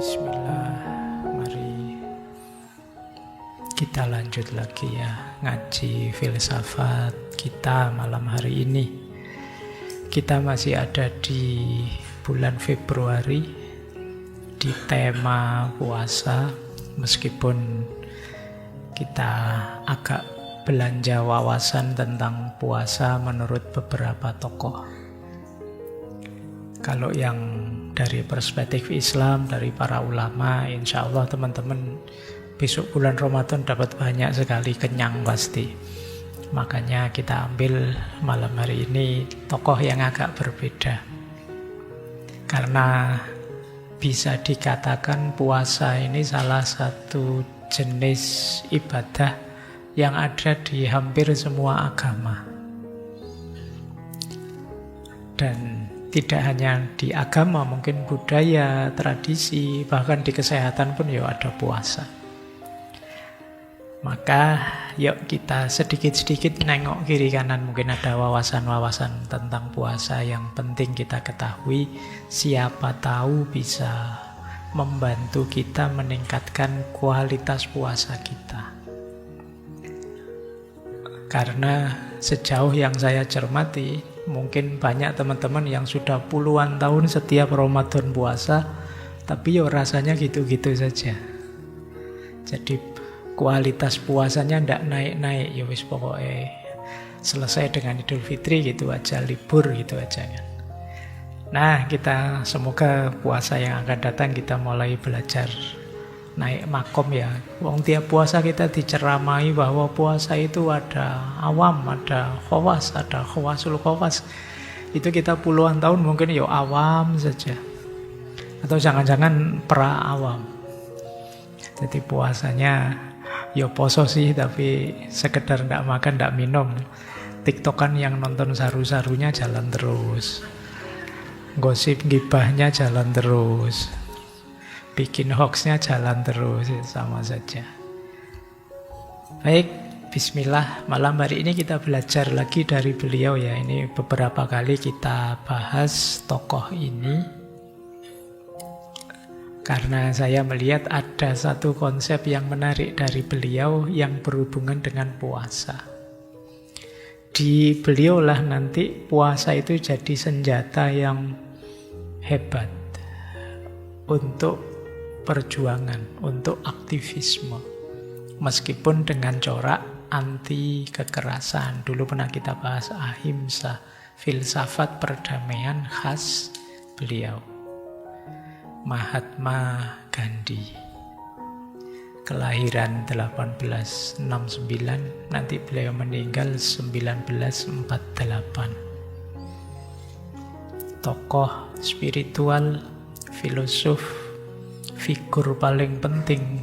Bismillah, mari kita lanjut lagi ya ngaji filsafat kita malam hari ini. Kita masih ada di bulan Februari di tema puasa, meskipun kita agak belanja wawasan tentang puasa menurut beberapa tokoh. Kalau yang dari perspektif Islam, dari para ulama, insya Allah teman-teman besok bulan Ramadan dapat banyak sekali, kenyang pasti. Makanya kita ambil malam hari ini tokoh yang agak berbeda. Karena bisa dikatakan puasa ini salah satu jenis ibadah yang ada di hampir semua agama. Dan tidak hanya di agama, mungkin budaya, tradisi, bahkan di kesehatan pun ya ada puasa. Maka yuk kita sedikit-sedikit nengok kiri kanan, mungkin ada wawasan-wawasan tentang puasa yang penting kita ketahui. Siapa tahu bisa membantu kita meningkatkan kualitas puasa kita. Karena sejauh yang saya cermati, mungkin banyak teman-teman yang sudah puluhan tahun setiap Ramadan puasa, tapi yo rasanya gitu-gitu saja. Jadi kualitas puasanya ndak naik-naik, ya wis pokoknya selesai dengan Idul Fitri gitu aja, libur gitu aja kan. Nah, kita semoga puasa yang akan datang kita mulai belajar naik makom ya. Wong tiap puasa kita diceramai bahwa puasa itu ada awam, ada khawas, ada khawasul khawas. Itu kita puluhan tahun mungkin ya awam saja. Atau jangan-jangan pra awam. Jadi puasanya ya poso sih, tapi sekedar ndak makan, ndak minum. TikTokan yang nonton saru-sarunya jalan terus. Gosip gibahnya jalan terus. Bikin hoaxnya jalan terus, sama saja. Baik, bismillah. Malam hari ini kita belajar lagi dari beliau ya. Ini beberapa kali kita bahas tokoh ini, karena saya melihat ada satu konsep yang menarik dari beliau yang berhubungan dengan puasa. Di beliau lah nanti puasa itu jadi senjata yang hebat untuk perjuangan, untuk aktivisme, meskipun dengan corak anti kekerasan. Dulu pernah kita bahas ahimsa, filsafat perdamaian khas beliau, Mahatma Gandhi. Kelahiran 1869, nanti beliau meninggal 1948. Tokoh spiritual, filosof, figur paling penting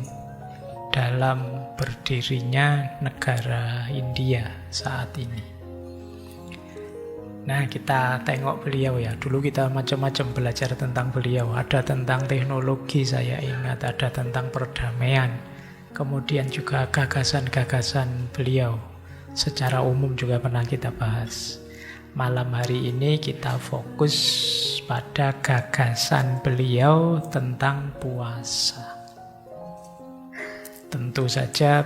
dalam berdirinya negara India saat ini. Nah, kita tengok beliau ya. Dulu kita macam-macam belajar tentang beliau. Ada tentang teknologi, saya ingat. Ada tentang perdamaian. Kemudian juga gagasan-gagasan beliau. Secara umum juga pernah kita bahas. Malam hari ini kita fokus pada gagasan beliau tentang puasa. Tentu saja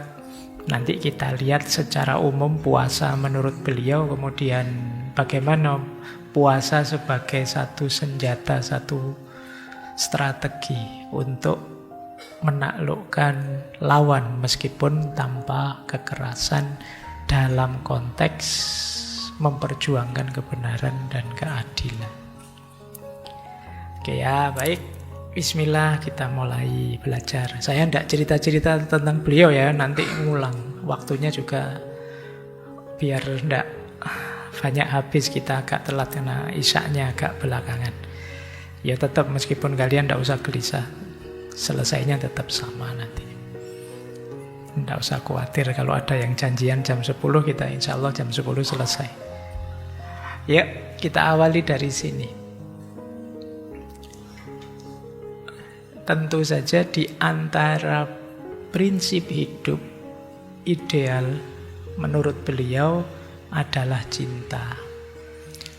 nanti kita lihat secara umum puasa menurut beliau, kemudian bagaimana puasa sebagai satu senjata, satu strategi untuk menaklukkan lawan meskipun tanpa kekerasan dalam konteks memperjuangkan kebenaran dan keadilan. Oke ya, baik. Bismillah, kita mulai belajar. Saya tidak cerita-cerita tentang beliau ya, nanti ngulang. Waktunya juga biar tidak banyak habis, kita agak telat karena isyaknya agak belakangan. Ya tetap meskipun kalian tidak usah gelisah, selesainya tetap sama nanti. Tidak usah khawatir kalau ada yang janjian jam 10, kita insya Allah jam 10 selesai. Ya, kita awali dari sini. Tentu saja di antara prinsip hidup ideal menurut beliau adalah cinta.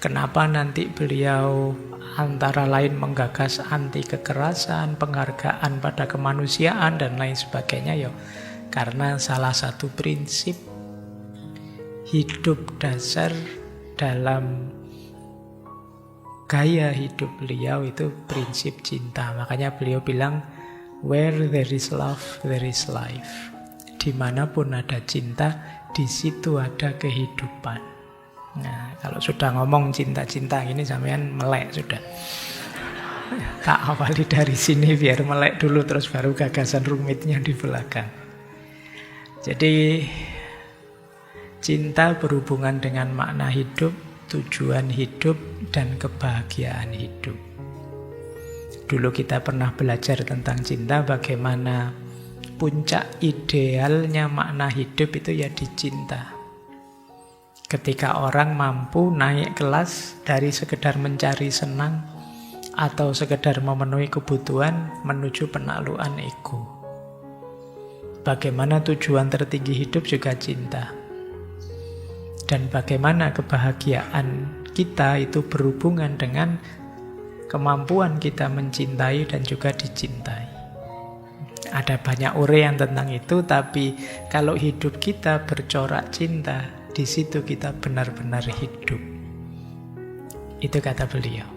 Kenapa nanti beliau antara lain menggagas anti kekerasan, penghargaan pada kemanusiaan, dan lain sebagainya ya? Karena salah satu prinsip hidup dasar dalam gaya hidup beliau itu prinsip cinta. Makanya beliau bilang, where there is love, there is life. Dimanapun ada cinta, di situ ada kehidupan. Nah, kalau sudah ngomong cinta-cinta ini sampean melek sudah. Tak awali dari sini biar melek dulu, terus baru gagasan rumitnya di belakang. Jadi cinta berhubungan dengan makna hidup, tujuan hidup, dan kebahagiaan hidup. Dulu kita pernah belajar tentang cinta, bagaimana puncak idealnya makna hidup itu ya di cinta. Ketika orang mampu naik kelas dari sekedar mencari senang atau sekedar memenuhi kebutuhan menuju penaklukan ego. Bagaimana tujuan tertinggi hidup juga cinta. Dan bagaimana kebahagiaan kita itu berhubungan dengan kemampuan kita mencintai dan juga dicintai. Ada banyak uraian tentang itu, tapi kalau hidup kita bercorak cinta, di situ kita benar-benar hidup. Itu kata beliau.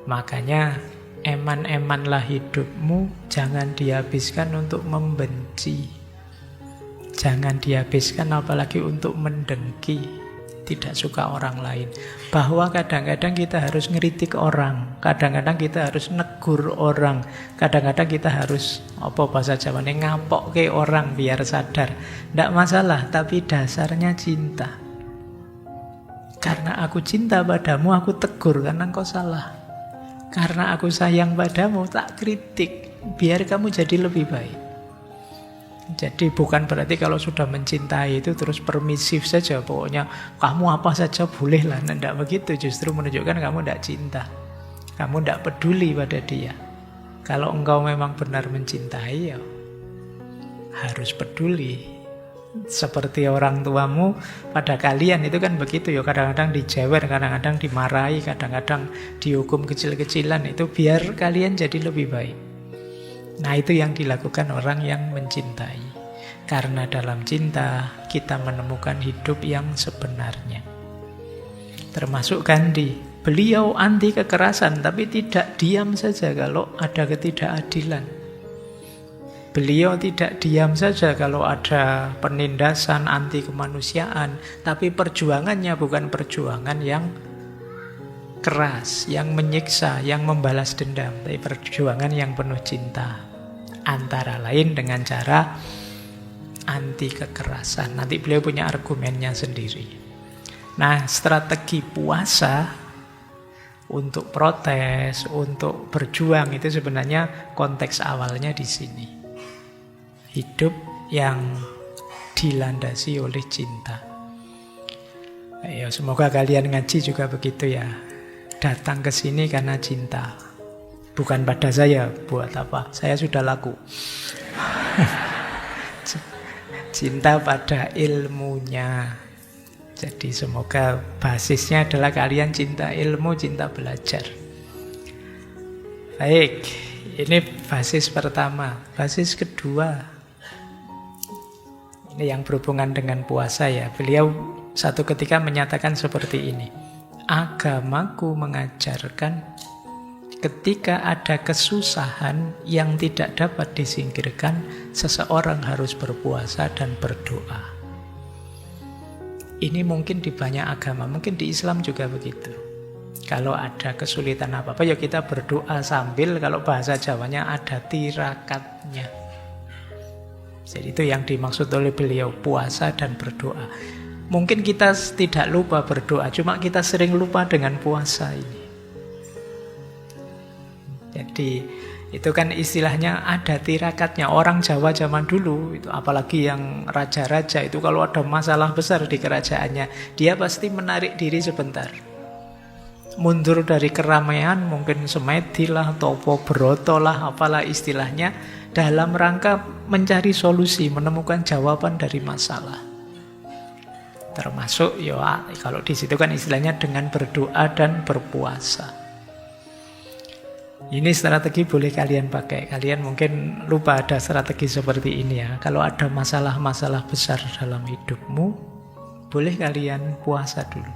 Makanya eman-emanlah hidupmu, jangan dihabiskan untuk membenci. Jangan dihabiskan apalagi untuk mendengki, tidak suka orang lain. Bahwa kadang-kadang kita harus ngeritik orang, kadang-kadang kita harus negur orang, kadang-kadang kita harus, apa bahasa Jawanya, ngapok ke orang biar sadar. Tidak masalah, tapi dasarnya cinta. Karena aku cinta padamu, aku tegur karena engkau salah. Karena aku sayang padamu, tak kritik, biar kamu jadi lebih baik. Jadi bukan berarti kalau sudah mencintai itu terus permisif saja, pokoknya kamu apa saja boleh lah. Tidak begitu, justru menunjukkan kamu tidak cinta, kamu tidak peduli pada dia. Kalau engkau memang benar mencintai, ya harus peduli. Seperti orang tuamu pada kalian itu kan begitu ya, kadang-kadang dijewer, kadang-kadang dimarahi, kadang-kadang dihukum kecil-kecilan, itu biar kalian jadi lebih baik. Nah, itu yang dilakukan orang yang mencintai. Karena dalam cinta kita menemukan hidup yang sebenarnya. Termasuk Gandhi, beliau anti kekerasan tapi tidak diam saja kalau ada ketidakadilan. Beliau tidak diam saja kalau ada penindasan, anti kemanusiaan, tapi perjuangannya bukan perjuangan yang keras, yang menyiksa, yang membalas dendam, tapi perjuangan yang penuh cinta. Antara lain dengan cara anti kekerasan. Nanti beliau punya argumennya sendiri. Nah, strategi puasa untuk protes, untuk berjuang itu sebenarnya konteks awalnya di sini. Hidup yang dilandasi oleh cinta. Ya, semoga kalian ngaji juga begitu ya. Datang ke sini karena cinta. Bukan pada saya, buat apa? Saya sudah laku. Cinta pada ilmunya. Jadi semoga basisnya adalah kalian cinta ilmu, cinta belajar. Baik, ini basis pertama. Basis kedua, ini yang berhubungan dengan puasa ya. Beliau satu ketika menyatakan seperti ini. Agamaku mengajarkan ketika ada kesusahan yang tidak dapat disingkirkan, seseorang harus berpuasa dan berdoa. Ini mungkin di banyak agama, mungkin di Islam juga begitu. Kalau ada kesulitan apa-apa, ya kita berdoa sambil, kalau bahasa Jawanya ada tirakatnya. Jadi itu yang dimaksud oleh beliau, puasa dan berdoa. Mungkin kita tidak lupa berdoa, cuma kita sering lupa dengan puasa ini. Jadi itu kan istilahnya ada tirakatnya. Orang Jawa zaman dulu, itu apalagi yang raja-raja itu kalau ada masalah besar di kerajaannya, dia pasti menarik diri sebentar. Mundur dari keramaian, mungkin semedi lah, topo broto lah, apalah istilahnya, dalam rangka mencari solusi, menemukan jawaban dari masalah. Termasuk ya kalau di situ kan istilahnya dengan berdoa dan berpuasa. Ini strategi boleh kalian pakai. Kalian mungkin lupa ada strategi seperti ini ya. Kalau ada masalah-masalah besar dalam hidupmu, boleh kalian puasa dulu.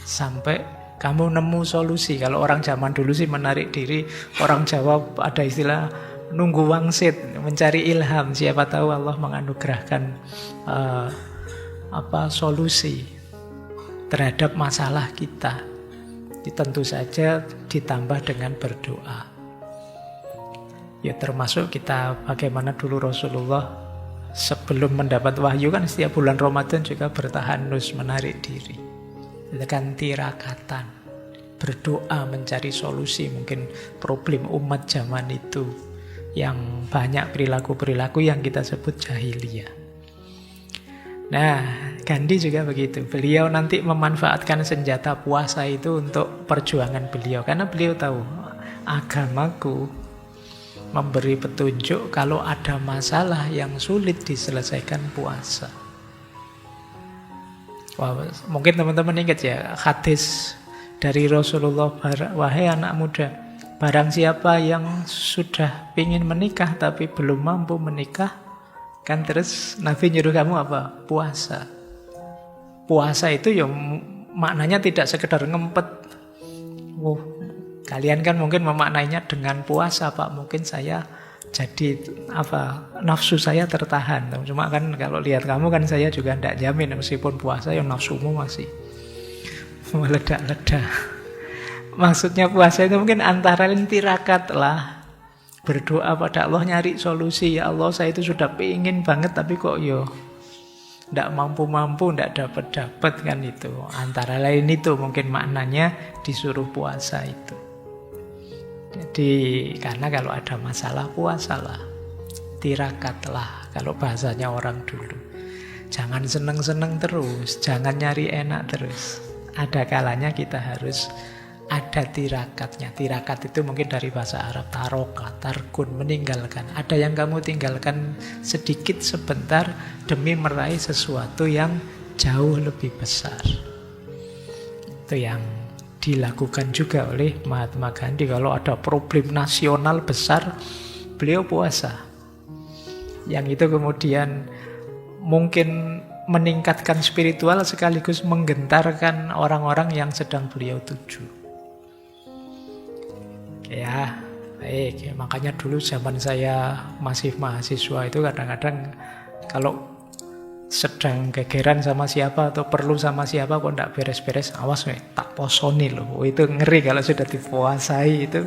Sampai kamu nemu solusi. Kalau orang zaman dulu sih menarik diri. Orang Jawa ada istilah nunggu wangsit, mencari ilham. Siapa tahu Allah menganugerahkan solusi terhadap masalah kita. Tentu saja ditambah dengan berdoa. Ya termasuk kita bagaimana dulu Rasulullah sebelum mendapat wahyu kan setiap bulan Ramadan juga bertahanus menarik diri. Dengan tirakatan, berdoa mencari solusi mungkin problem umat zaman itu yang banyak perilaku-perilaku yang kita sebut jahiliyah. Nah, Gandhi juga begitu. Beliau nanti memanfaatkan senjata puasa itu untuk perjuangan beliau. Karena beliau tahu, agamaku memberi petunjuk kalau ada masalah yang sulit diselesaikan puasa. Wah, mungkin teman-teman ingat ya, hadis dari Rasulullah, wahai anak muda, barang siapa yang sudah ingin menikah tapi belum mampu menikah, kan terus Nabi nyuruh kamu apa? Puasa. Puasa itu ya maknanya tidak sekedar ngempet. Kalian kan mungkin memaknainya dengan puasa, Pak. Mungkin saya jadi nafsu saya tertahan. Cuma kan kalau lihat kamu kan saya juga tidak jamin meskipun puasa ya nafsumu masih meledak-ledak. Maksudnya puasa itu mungkin antara lain tirakat lah. Berdoa pada Allah, nyari solusi. Ya Allah, saya itu sudah pengen banget tapi kok tidak mampu-mampu, tidak dapat-dapat kan itu. Antara lain itu mungkin maknanya disuruh puasa itu. Jadi karena kalau ada masalah puasalah, tirakatlah kalau bahasanya orang dulu. Jangan seneng-seneng terus, jangan nyari enak terus. Ada kalanya kita harus ada tirakatnya. Tirakat itu mungkin dari bahasa Arab taroka, tarkun, meninggalkan. Ada yang kamu tinggalkan sedikit sebentar demi meraih sesuatu yang jauh lebih besar. Itu yang dilakukan juga oleh Mahatma Gandhi. Kalau ada problem nasional besar, beliau puasa. Yang itu kemudian mungkin meningkatkan spiritual sekaligus menggentarkan orang-orang yang sedang beliau tuju. Ya, baik. Makanya dulu zaman saya masih mahasiswa itu kadang-kadang kalau sedang gegeran sama siapa atau perlu sama siapa kok tidak beres-beres, awas tak posoni loh. Itu ngeri kalau sudah dipuasai itu.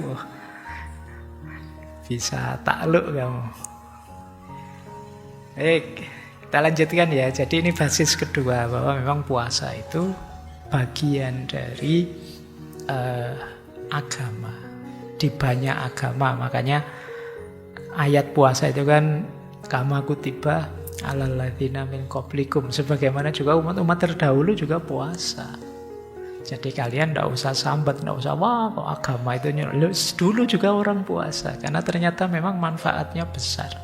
Bisa takluk kamu. Baik, kita lanjutkan ya. Jadi ini basis kedua bahwa memang puasa itu bagian dari agama. Di banyak agama, makanya ayat puasa itu kan kama kutiba alal ladzina min qablikum, sebagaimana juga umat-umat terdahulu juga puasa. Jadi kalian tidak usah sambat, tidak usah wah kok agama itu dulu juga orang puasa, karena ternyata memang manfaatnya besar.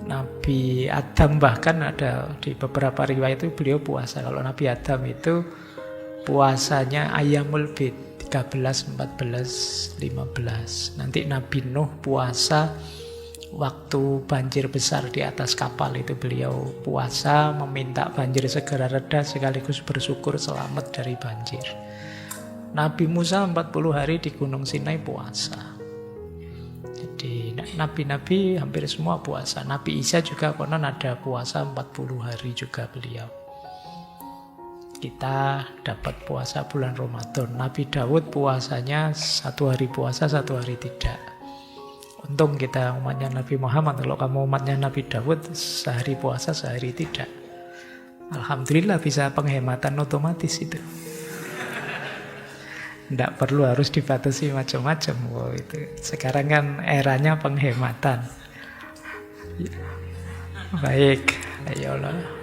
Nabi Adam bahkan ada di beberapa riwayat itu beliau puasa. Kalau Nabi Adam itu puasanya Ayyamul Bid 13, 14, 15. Nanti Nabi Nuh puasa waktu banjir besar di atas kapal itu beliau puasa meminta banjir segera reda sekaligus bersyukur selamat dari banjir. Nabi Musa 40 hari di Gunung Sinai puasa. Jadi nabi-nabi hampir semua puasa. Nabi Isa juga konon ada puasa 40 hari juga beliau. Kita dapat puasa bulan Ramadan. Nabi Daud puasanya 1 hari puasa, 1 hari tidak. Untung kita umatnya Nabi Muhammad. Kalau kamu umatnya Nabi Daud, sehari puasa, sehari tidak. Alhamdulillah bisa penghematan otomatis itu. Tidak perlu harus dibatasi macam-macam. Wow, itu. Sekarang kan eranya penghematan. Baik, ayolah.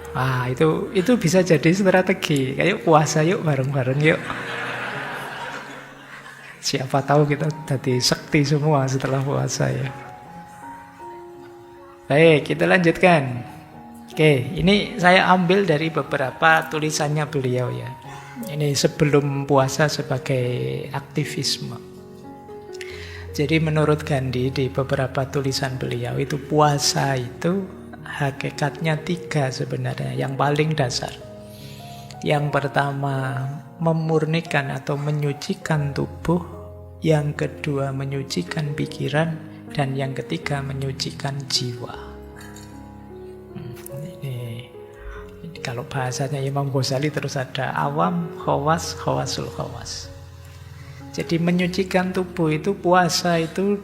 Itu bisa jadi strategi. Kayak puasa yuk bareng-bareng yuk. Siapa tahu kita jadi sakti semua setelah puasa ya. Baik, kita lanjutkan. Oke, ini saya ambil dari beberapa tulisannya beliau ya. Ini sebelum puasa sebagai aktivisme. Jadi menurut Gandhi di beberapa tulisan beliau itu puasa itu hakikatnya 3 sebenarnya. Yang paling dasar. Yang pertama memurnikan atau menyucikan tubuh. Yang kedua menyucikan pikiran. Dan yang ketiga menyucikan jiwa. Ini kalau bahasanya Imam Ghazali terus ada awam, khawas, khawasul khawas. Jadi menyucikan tubuh itu puasa itu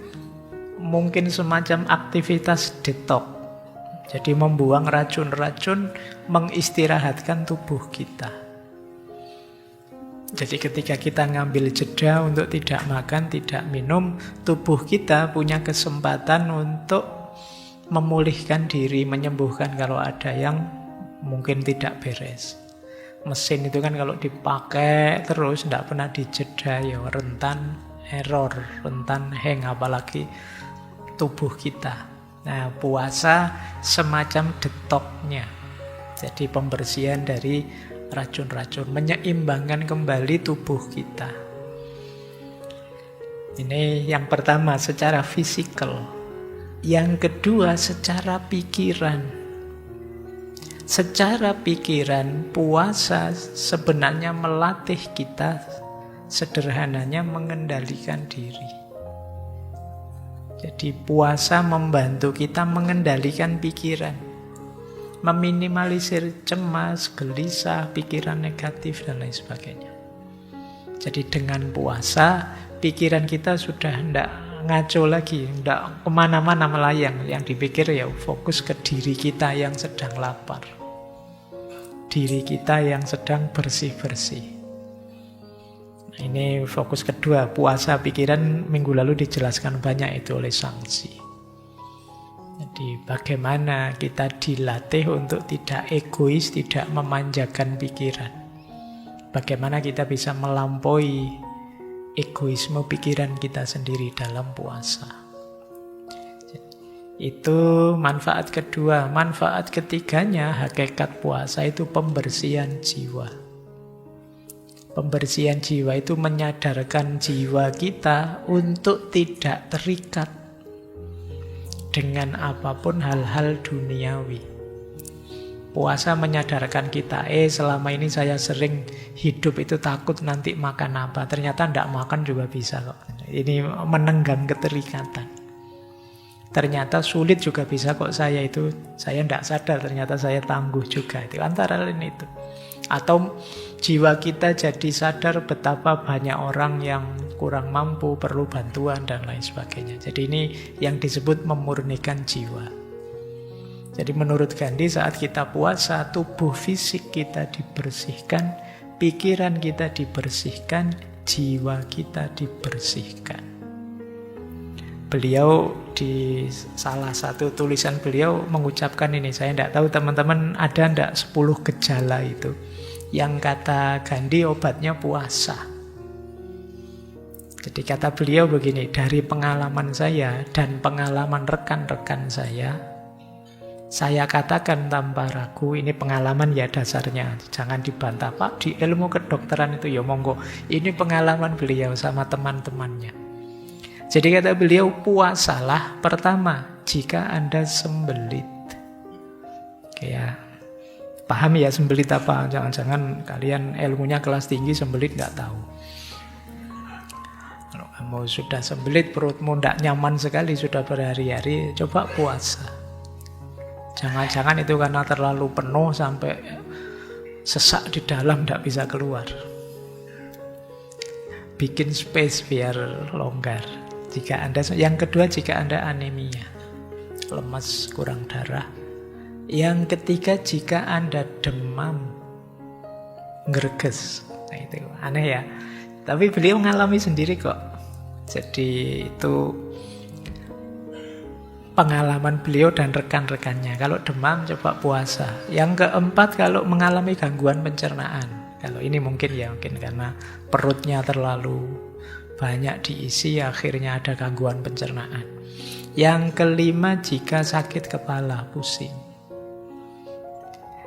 mungkin semacam aktivitas detox. Jadi membuang racun-racun, mengistirahatkan tubuh kita. Jadi ketika kita ngambil jeda untuk tidak makan, tidak minum, tubuh kita punya kesempatan untuk memulihkan diri, menyembuhkan kalau ada yang mungkin tidak beres. Mesin itu kan kalau dipakai terus, tidak pernah dijeda, ya rentan error, rentan hang, apalagi tubuh kita. Nah, puasa semacam detox-nya. Jadi pembersihan dari racun-racun, menyeimbangkan kembali tubuh kita. Ini yang pertama secara fisikal. Yang kedua secara pikiran. Secara pikiran, puasa sebenarnya melatih kita sederhananya mengendalikan diri. Jadi puasa membantu kita mengendalikan pikiran, meminimalisir cemas, gelisah, pikiran negatif, dan lain sebagainya. Jadi dengan puasa, pikiran kita sudah tidak ngaco lagi, tidak kemana-mana melayang. Yang dipikir ya fokus ke diri kita yang sedang lapar, diri kita yang sedang bersih-bersih. Ini fokus kedua, puasa pikiran minggu lalu dijelaskan banyak itu oleh Sangsi. Jadi bagaimana kita dilatih untuk tidak egois, tidak memanjakan pikiran. Bagaimana kita bisa melampaui egoisme pikiran kita sendiri dalam puasa. Itu manfaat kedua. Manfaat ketiganya, hakikat puasa itu pembersihan jiwa. Pembersihan jiwa itu menyadarkan jiwa kita untuk tidak terikat dengan apapun hal-hal duniawi. Puasa menyadarkan kita, selama ini saya sering hidup itu takut nanti makan apa. Ternyata tidak makan juga bisa kok. Ini menenggang keterikatan. Ternyata sulit juga bisa kok saya tidak sadar, ternyata saya tangguh juga. Itu antara lain itu. Atau jiwa kita jadi sadar betapa banyak orang yang kurang mampu, perlu bantuan, dan lain sebagainya. Jadi ini yang disebut memurnikan jiwa. Jadi menurut Gandhi saat kita puasa, tubuh fisik kita dibersihkan, pikiran kita dibersihkan, jiwa kita dibersihkan. Beliau di salah satu tulisan beliau mengucapkan ini, saya tidak tahu teman-teman ada tidak 10 gejala itu. Yang kata Gandhi obatnya puasa. Jadi kata beliau begini, dari pengalaman saya dan pengalaman rekan-rekan saya katakan tanpa ragu, ini pengalaman ya dasarnya, jangan dibantah Pak, di ilmu kedokteran itu ya monggo. Ini pengalaman beliau sama teman-temannya. Jadi kata beliau, puasalah pertama jika Anda sembelit. Kayak paham ya sembelit apa? Jangan-jangan kalian ilmunya kelas tinggi, sembelit nggak tahu. Kalau kamu sudah sembelit, perutmu tidak nyaman sekali, sudah berhari-hari, coba puasa. Jangan-jangan itu karena terlalu penuh sampai sesak di dalam, tidak bisa keluar. Bikin space biar longgar. Yang kedua, jika Anda anemia, lemas, kurang darah. Yang ketiga, jika Anda demam, ngereges. Nah, itu aneh ya. Tapi beliau mengalami sendiri kok. Jadi itu pengalaman beliau dan rekan-rekannya. Kalau demam, coba puasa. Yang keempat, kalau mengalami gangguan pencernaan. Kalau ini mungkin karena perutnya terlalu banyak diisi, akhirnya ada gangguan pencernaan. Yang kelima, jika sakit kepala, pusing.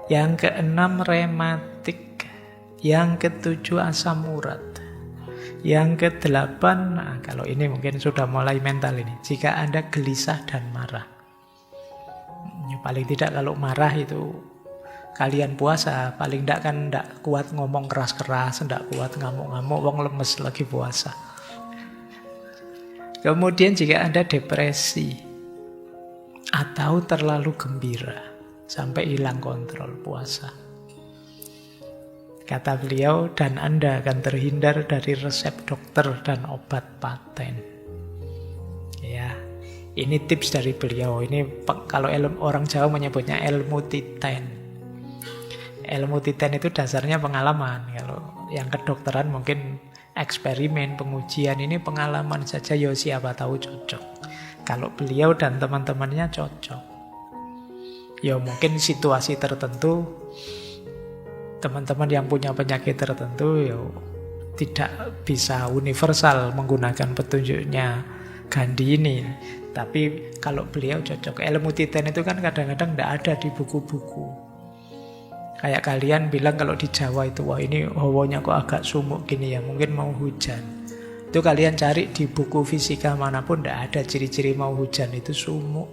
Yang keenam rematik. Yang ketujuh asam urat. Yang kedelapan, nah kalau ini mungkin sudah mulai mental ini, jika Anda gelisah dan marah. Ya, paling tidak kalau marah itu kalian puasa, paling tidak kan tidak kuat ngomong keras-keras, tidak kuat ngamuk-ngamuk, wong lemes lagi puasa. Kemudian jika Anda depresi atau terlalu gembira sampai hilang kontrol puasa, kata beliau, dan Anda akan terhindar dari resep dokter dan obat paten. Ya, ini tips dari beliau. Ini kalau orang Jawa menyebutnya ilmu titen. Ilmu titen itu dasarnya pengalaman. Kalau yang kedokteran mungkin eksperimen, pengujian. Ini pengalaman saja, ya siapa tahu cocok. Kalau beliau dan teman-temannya cocok, ya mungkin situasi tertentu, teman-teman yang punya penyakit tertentu ya tidak bisa universal menggunakan petunjuknya Gandhi ini. Tapi kalau beliau cocok. Ilmu titen itu kan kadang-kadang tidak ada di buku-buku. Kayak kalian bilang kalau di Jawa itu, wah ini hawanya kok agak sumuk gini ya, mungkin mau hujan. Itu kalian cari di buku fisika manapun tidak ada ciri-ciri mau hujan itu sumuk.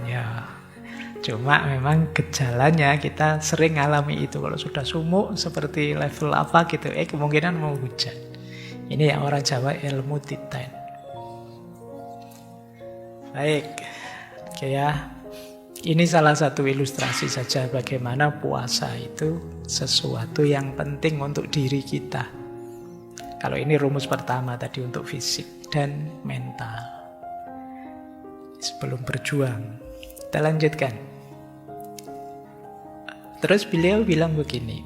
Ya, cuma memang gejalanya kita sering alami itu. Kalau sudah sumuk seperti level apa gitu, kemungkinan mau hujan. Ini yang orang Jawa ilmu titen. Baik, oke ya. Ini salah satu ilustrasi saja bagaimana puasa itu sesuatu yang penting untuk diri kita. Kalau ini rumus pertama tadi untuk fisik dan mental. Sebelum berjuang, kita lanjutkan. Terus beliau bilang begini,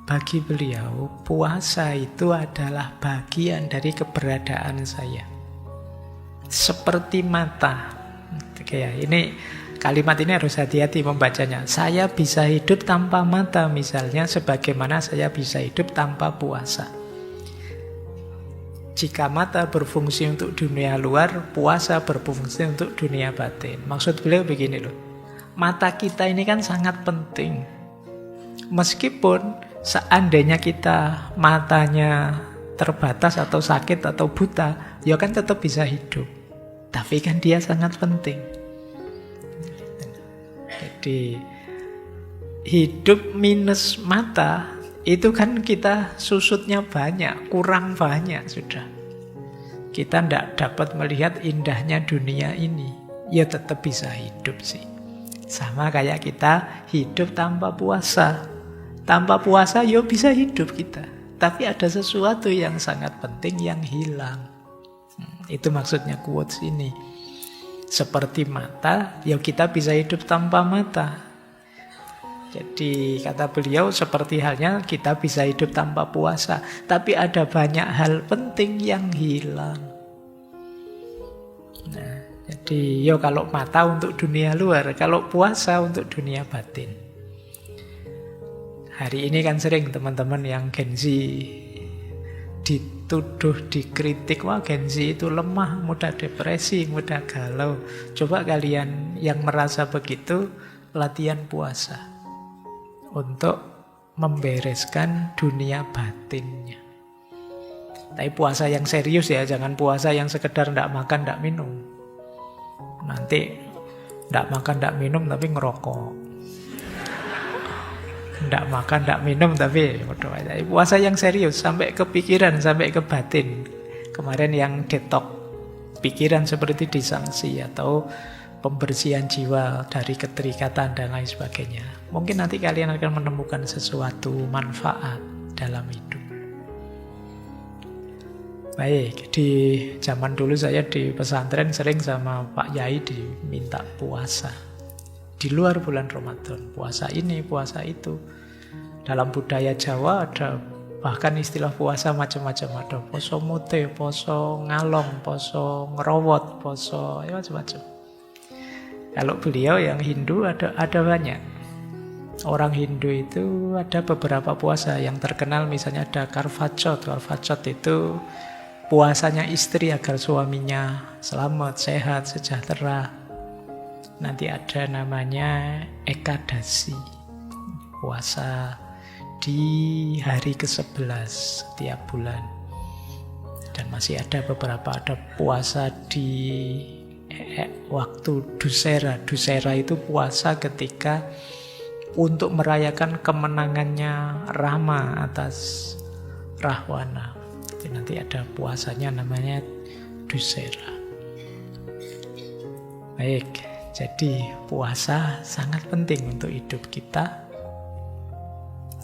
bagi beliau puasa itu adalah bagian dari keberadaan saya. Seperti mata. Oke ya, ini kalimat ini harus hati-hati membacanya. Saya bisa hidup tanpa mata misalnya, sebagaimana saya bisa hidup tanpa puasa. Jika mata berfungsi untuk dunia luar, puasa berfungsi untuk dunia batin. Maksud beliau begini loh, mata kita ini kan sangat penting. Meskipun seandainya kita matanya terbatas atau sakit atau buta, ya kan tetap bisa hidup. Tapi kan dia sangat penting. Jadi hidup minus mata itu kan kita susutnya banyak, kurang banyak sudah. Kita tidak dapat melihat indahnya dunia ini. Ya tetap bisa hidup sih. Sama kayak kita hidup tanpa puasa. Tanpa puasa ya bisa hidup kita. Tapi ada sesuatu yang sangat penting yang hilang. Itu maksudnya quotes ini. Seperti mata, ya kita bisa hidup tanpa mata. Jadi kata beliau seperti halnya kita bisa hidup tanpa puasa. Tapi ada banyak hal penting yang hilang. Nah, jadi kalau mata untuk dunia luar, kalau puasa untuk dunia batin. Hari ini kan sering teman-teman yang Gen Z dituduh, dikritik, wah Gen Z itu lemah, mudah depresi, mudah galau. Coba kalian yang merasa begitu, latihan puasa untuk membereskan dunia batinnya. Tapi puasa yang serius ya, jangan puasa yang sekedar tidak makan, tidak minum. Nanti tidak makan, tidak minum tapi ngerokok. Tidak makan, tidak minum, tapi puasa yang serius, sampai ke pikiran, sampai ke batin. Kemarin yang detox pikiran seperti disangsi atau pembersihan jiwa dari keterikatan dan lain sebagainya. Mungkin nanti kalian akan menemukan sesuatu manfaat dalam hidup. Baik, di zaman dulu saya di pesantren sering sama Pak Yai diminta puasa. Di luar bulan Ramadan, puasa ini, puasa itu. Dalam budaya Jawa ada bahkan istilah puasa macam-macam. Ada poso mute, poso ngalong, poso ngerowot, poso macam-macam. Kalau beliau yang Hindu ada banyak. Orang Hindu itu ada beberapa puasa yang terkenal, misalnya ada Karvachot. Karvachot itu puasanya istri agar suaminya selamat, sehat, sejahtera. nanti ada namanya Ekadasi, puasa di hari ke-11 setiap bulan. Dan masih ada beberapa, ada puasa di waktu Dussehra. Dussehra itu puasa ketika untuk merayakan kemenangannya Rama atas Rahwana. Jadi nanti ada puasanya namanya Dussehra. Baik, jadi puasa sangat penting untuk hidup kita.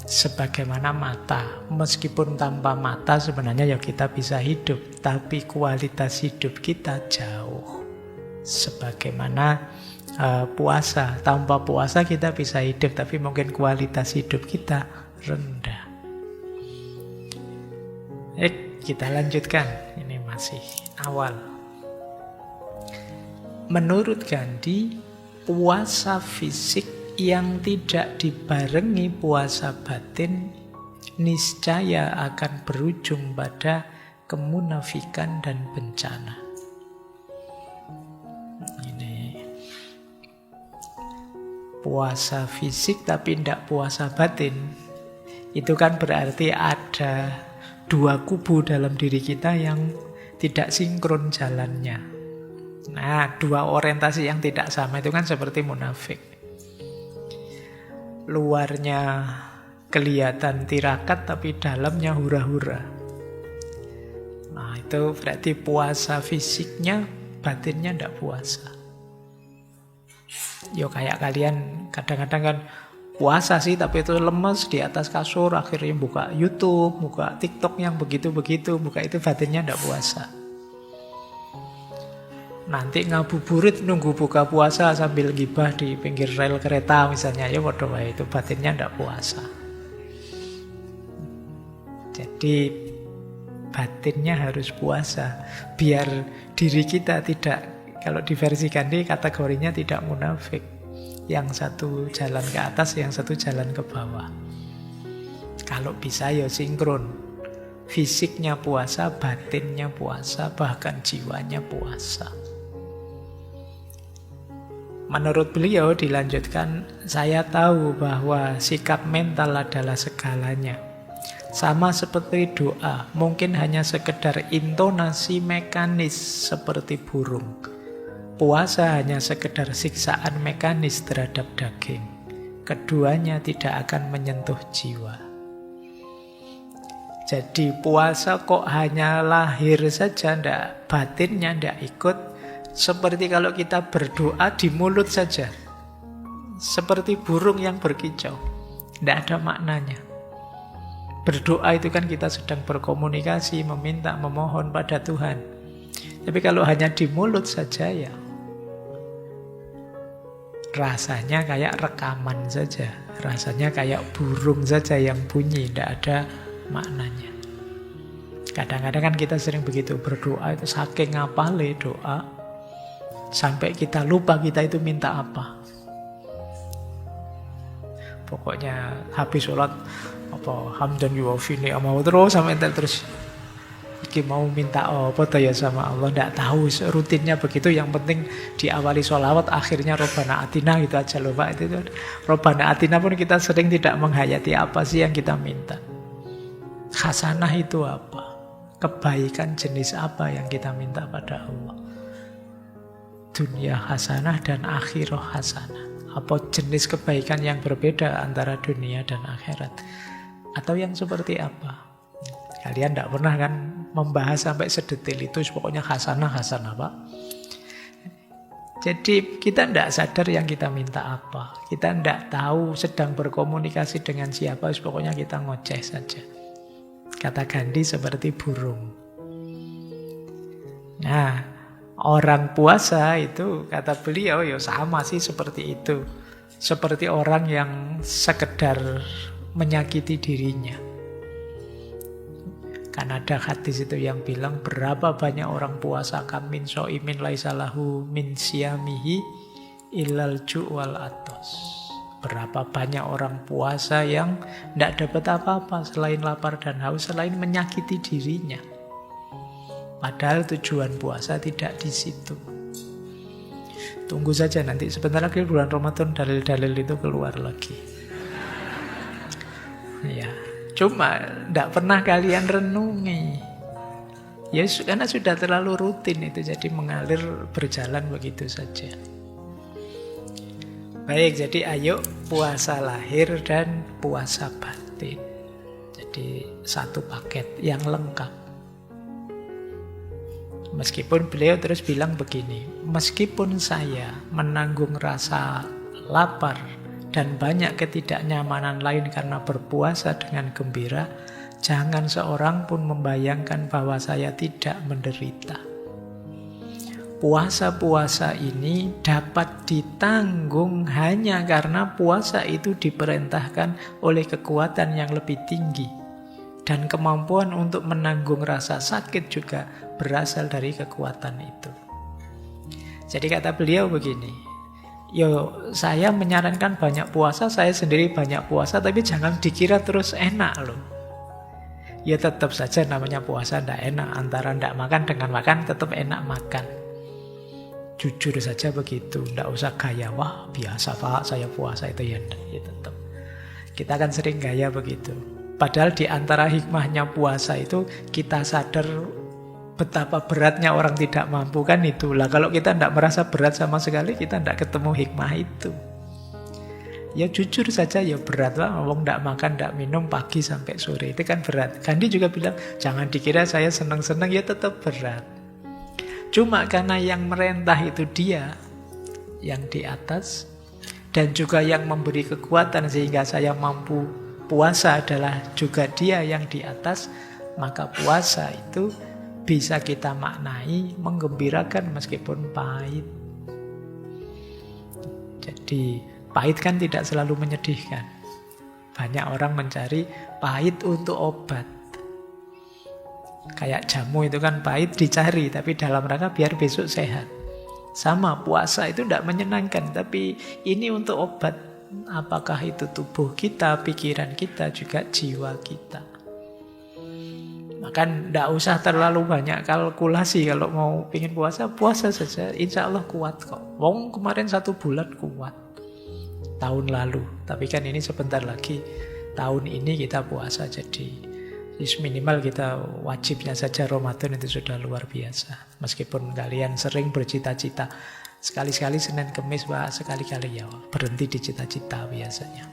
Sebagaimana mata, meskipun tanpa mata sebenarnya ya kita bisa hidup, tapi kualitas hidup kita jauh. Sebagaimana puasa, tanpa puasa kita bisa hidup, tapi mungkin kualitas hidup kita rendah. Kita lanjutkan, ini masih awal. Menurut Gandhi, puasa fisik yang tidak dibarengi puasa batin niscaya akan berujung pada kemunafikan dan bencana. Ini puasa fisik tapi tidak puasa batin, itu kan berarti ada dua kubu dalam diri kita yang tidak sinkron jalannya. Nah, dua orientasi yang tidak sama itu kan seperti munafik. Luarnya kelihatan tirakat tapi dalamnya hura-hura. Nah, itu berarti puasa fisiknya, batinnya tidak puasa. Yo kayak kalian kadang-kadang kan puasa sih tapi itu lemes di atas kasur, akhirnya buka YouTube, buka TikTok yang begitu-begitu, buka itu batinnya tidak puasa. Nanti ngabuburit nunggu buka puasa sambil gibah di pinggir rel kereta misalnya, ya waduh itu batinnya tidak puasa. Jadi batinnya harus puasa biar diri kita tidak, kalau di versi Gandhi kategorinya tidak munafik. Yang satu jalan ke atas, yang satu jalan ke bawah. Kalau bisa ya sinkron. Fisiknya puasa, batinnya puasa, bahkan jiwanya puasa. Menurut beliau dilanjutkan, saya tahu bahwa sikap mental adalah segalanya. Sama seperti doa, mungkin hanya sekedar intonasi mekanis seperti burung. Puasa hanya sekedar siksaan mekanis terhadap daging. Keduanya tidak akan menyentuh jiwa. Jadi puasa kok hanya lahir saja, ndak batinnya ndak ikut. Seperti kalau kita berdoa di mulut saja. Seperti burung yang berkicau. Ndak ada maknanya. Berdoa itu kan kita sedang berkomunikasi, meminta, memohon pada Tuhan. Tapi kalau hanya di mulut saja ya rasanya kayak rekaman saja. Rasanya kayak burung saja yang bunyi, tidak ada maknanya. Kadang-kadang kan kita sering begitu berdoa itu saking ngapale doa sampai kita lupa kita itu minta apa. Pokoknya habis sholat apa hamdan yuwafi ni'amahu terus sampai terus iki mau minta apa ya sama Allah, tidak tahu rutinnya begitu. Yang penting diawali sholawat akhirnya Robbana Atina gitu aja loh Pak. Itu Robbana Atina pun kita sering tidak menghayati apa sih yang kita minta. Hasanah itu apa? Kebaikan jenis apa yang kita minta pada Allah? Dunia hasanah dan akhirah hasanah. Apa jenis kebaikan yang berbeda antara dunia dan akhirat? Atau yang seperti apa? Kalian tidak pernah kan membahas sampai sedetil itu, pokoknya hasanah Pak. Jadi kita tidak sadar yang kita minta apa. Kita tidak tahu sedang berkomunikasi dengan siapa, pokoknya kita ngoceh saja. Kata Gandhi seperti burung. Nah, orang puasa itu kata beliau ya sama sih seperti itu. Seperti orang yang sekedar menyakiti dirinya. Kan ada hadis itu yang bilang berapa banyak orang puasa kam min so'imin laisalahu min siyamihi illal ju'wal atos. Berapa banyak orang puasa yang tidak dapat apa-apa selain lapar dan haus, selain menyakiti dirinya. Padahal tujuan puasa tidak di situ. Tunggu saja nanti sebentar lagi bulan Ramadan dalil-dalil itu keluar lagi. Ya, cuma tidak pernah kalian renungi. Ya karena sudah terlalu rutin itu, jadi mengalir berjalan begitu saja. Baik, jadi ayo puasa lahir dan puasa batin. Jadi satu paket yang lengkap. Meskipun beliau terus bilang begini, meskipun saya menanggung rasa lapar dan banyak ketidaknyamanan lain karena berpuasa dengan gembira, jangan seorang pun membayangkan bahwa saya tidak menderita. Puasa-puasa ini dapat ditanggung hanya karena puasa itu diperintahkan oleh kekuatan yang lebih tinggi. Dan kemampuan untuk menanggung rasa sakit juga berasal dari kekuatan itu. Jadi kata beliau begini, saya menyarankan banyak puasa, saya sendiri banyak puasa, tapi jangan dikira terus enak loh. Ya tetap saja namanya puasa tidak enak, antara tidak makan dengan makan tetap enak makan. Jujur saja begitu, tidak usah gaya, wah biasa Pak saya puasa itu ya tetap. Kita kan sering gaya begitu. Padahal di antara hikmahnya puasa itu kita sadar betapa beratnya orang tidak mampu kan itulah. Kalau kita tidak merasa berat sama sekali, kita tidak ketemu hikmah itu. Ya jujur saja ya berat lah, ngomong tidak makan, tidak minum pagi sampai sore, itu kan berat. Gandhi juga bilang, jangan dikira saya senang-senang, ya tetap berat. Cuma karena yang merentah itu dia, yang di atas, dan juga yang memberi kekuatan sehingga saya mampu. Puasa adalah juga dia yang di atas, maka puasa itu bisa kita maknai menggembirakan meskipun pahit. Jadi pahit kan tidak selalu menyedihkan. Banyak orang mencari pahit untuk obat. Kayak jamu itu kan pahit dicari, tapi dalam rangka biar besok sehat. Sama, puasa itu tidak menyenangkan, tapi ini untuk obat. Apakah itu tubuh kita, pikiran kita, juga jiwa kita. Maka tidak usah terlalu banyak kalkulasi. Kalau mau ingin puasa, puasa saja. Insya Allah kuat kok. Wong kemarin 1 bulan kuat. Tahun lalu. Tapi kan ini sebentar lagi. Tahun ini kita puasa. Jadi minimal kita wajibnya saja Ramadan itu sudah luar biasa. Meskipun kalian sering bercita-cita. Sekali-sekali Senin Kemis, Pak, sekali-kali ya berhenti di cita-cita biasanya.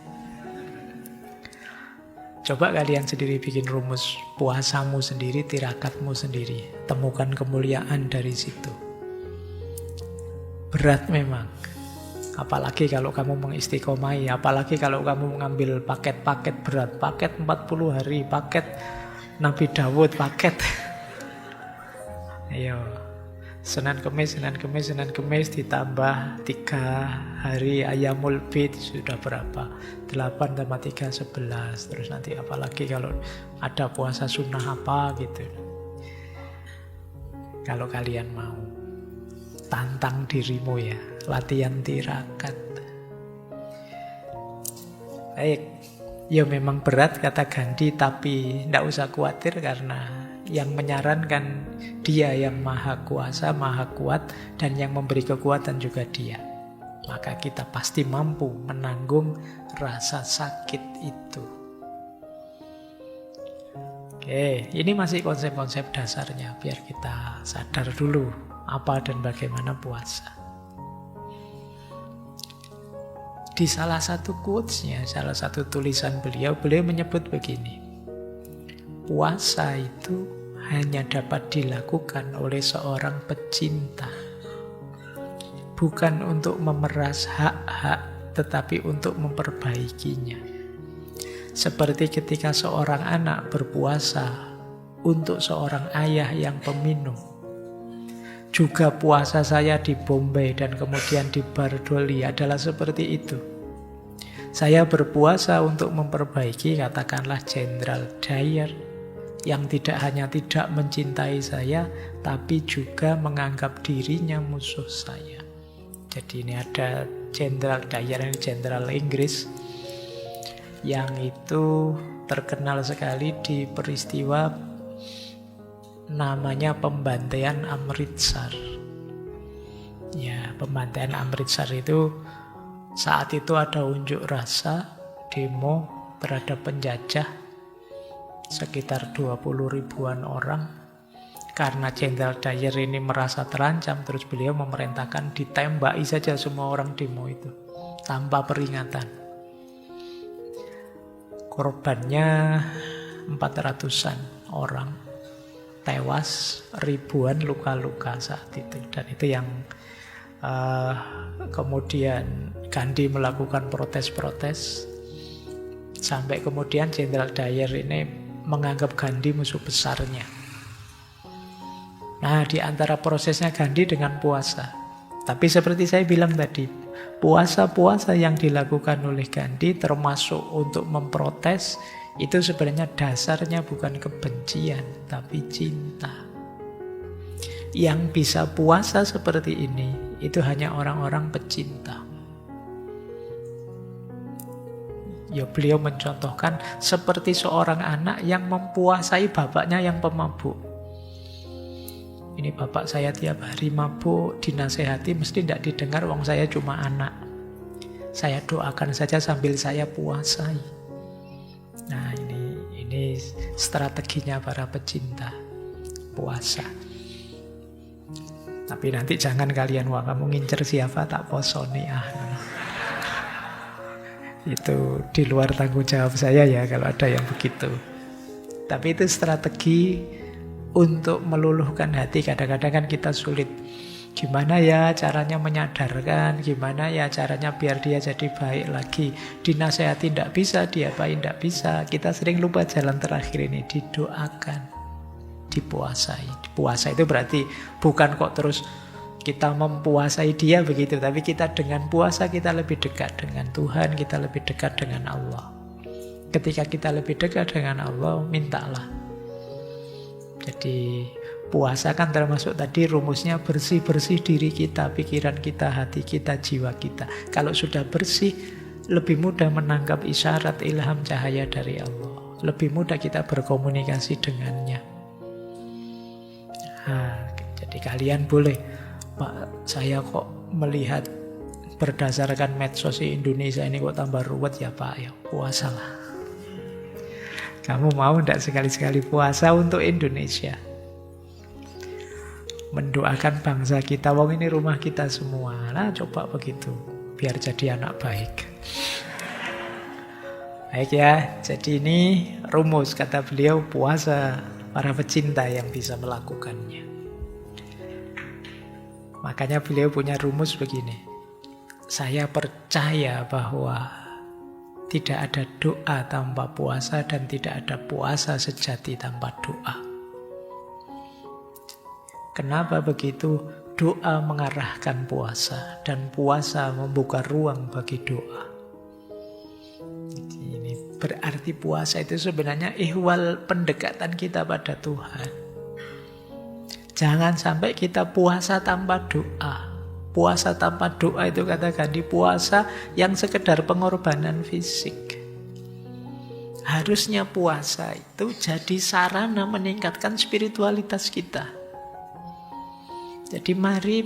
Coba kalian sendiri bikin rumus puasamu sendiri, tirakatmu sendiri. Temukan kemuliaan dari situ. Berat memang. Apalagi kalau kamu mengistiqomai, apalagi kalau kamu mengambil paket-paket berat, paket 40 hari, paket Nabi Dawud, paket. Ayo. Senin Kemis ditambah 3 hari Ayamul Bid sudah berapa? 8 tambah 3, 11. Terus nanti apalagi kalau ada puasa sunnah apa gitu. Kalau kalian mau tantang dirimu ya, latihan tirakat. Baik, ya memang berat kata Gandhi, tapi tidak usah khawatir karena yang menyarankan dia yang maha kuasa, maha kuat, dan yang memberi kekuatan juga dia. Maka kita pasti mampu menanggung rasa sakit itu. Oke, ini masih konsep-konsep dasarnya, biar kita sadar dulu apa dan bagaimana puasa. Di salah satu quotes-nya, salah satu tulisan beliau menyebut begini. Puasa itu hanya dapat dilakukan oleh seorang pecinta. Bukan untuk memeras hak-hak, tetapi untuk memperbaikinya. Seperti ketika seorang anak berpuasa untuk seorang ayah yang peminum. Juga puasa saya di Bombay dan kemudian di Bardoli adalah seperti itu. Saya berpuasa untuk memperbaiki katakanlah Jenderal Dyer, yang tidak hanya tidak mencintai saya, tapi juga menganggap dirinya musuh saya. Jadi ini ada Jenderal Dyer, ini Jenderal Inggris, yang itu terkenal sekali di peristiwa namanya pembantaian Amritsar. Ya, pembantaian Amritsar itu saat itu ada unjuk rasa, demo terhadap penjajah sekitar 20 ribuan orang. Karena Jenderal Dyer ini merasa terancam, terus beliau memerintahkan ditembaki saja semua orang demo itu tanpa peringatan. Korbannya 400-an orang tewas, ribuan luka-luka saat itu. Dan itu yang kemudian Gandhi melakukan protes-protes sampai kemudian Jenderal Dyer ini menganggap Gandhi musuh besarnya. Nah, di antara prosesnya Gandhi dengan puasa. Tapi seperti saya bilang tadi, puasa-puasa yang dilakukan oleh Gandhi termasuk untuk memprotes, itu sebenarnya dasarnya bukan kebencian, tapi cinta. Yang bisa puasa seperti ini, itu hanya orang-orang pecinta. Ya, beliau mencontohkan seperti seorang anak yang mempuasai bapaknya yang pemabuk. Ini bapak saya tiap hari mabuk, dinasehati mesti tidak didengar, wong saya cuma anak. Saya doakan saja sambil saya puasai. Nah, ini strateginya para pecinta puasa. Tapi nanti jangan kalian, wah kamu ngincer siapa tak posoni Itu di luar tanggung jawab saya ya kalau ada yang begitu. Tapi itu strategi untuk meluluhkan hati. Kadang-kadang kan kita sulit. Gimana ya caranya menyadarkan, gimana ya caranya biar dia jadi baik lagi. Dinasehati tidak bisa, diapain tidak bisa. Kita sering lupa jalan terakhir ini, didoakan, dipuasai. Puasa itu berarti bukan kok terus kita mempuasai dia begitu, tapi kita dengan puasa kita lebih dekat dengan Tuhan, kita lebih dekat dengan Allah. Ketika kita lebih dekat dengan Allah, mintalah. Jadi puasa kan termasuk tadi rumusnya bersih-bersih diri kita, pikiran kita, hati kita, jiwa kita. Kalau sudah bersih, lebih mudah menangkap isyarat ilham cahaya dari Allah. Lebih mudah kita berkomunikasi dengannya. Nah, jadi kalian boleh, Pak, saya kok melihat berdasarkan medsos Indonesia ini kok tambah ruwet ya Pak, ya puasalah. Kamu mau tidak sekali-sekali puasa untuk Indonesia? Mendoakan bangsa kita, wong ini rumah kita semua. Nah, coba begitu, biar jadi anak baik. Baik ya, jadi ini rumus kata beliau, puasa para pecinta yang bisa melakukannya. Makanya beliau punya rumus begini. Saya percaya bahwa tidak ada doa tanpa puasa dan tidak ada puasa sejati tanpa doa. Kenapa begitu? Doa mengarahkan puasa dan puasa membuka ruang bagi doa. Ini berarti puasa itu sebenarnya ihwal pendekatan kita pada Tuhan. Jangan sampai kita puasa tanpa doa. Puasa tanpa doa itu kata Gandhi, puasa yang sekedar pengorbanan fisik. Harusnya puasa itu jadi sarana meningkatkan spiritualitas kita. Jadi mari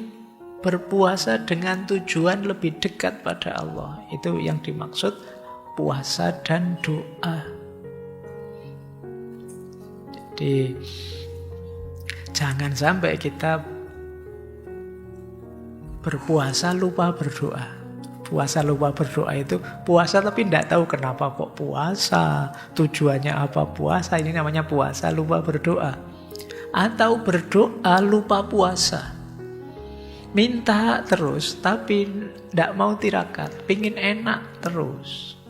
berpuasa dengan tujuan lebih dekat pada Allah. Itu yang dimaksud puasa dan doa. Jadi jangan sampai kita berpuasa lupa berdoa. Puasa lupa berdoa itu puasa tapi tidak tahu kenapa kok puasa, tujuannya apa puasa, ini namanya puasa lupa berdoa. Atau berdoa lupa puasa, minta terus tapi tidak mau tirakat, pingin enak terus,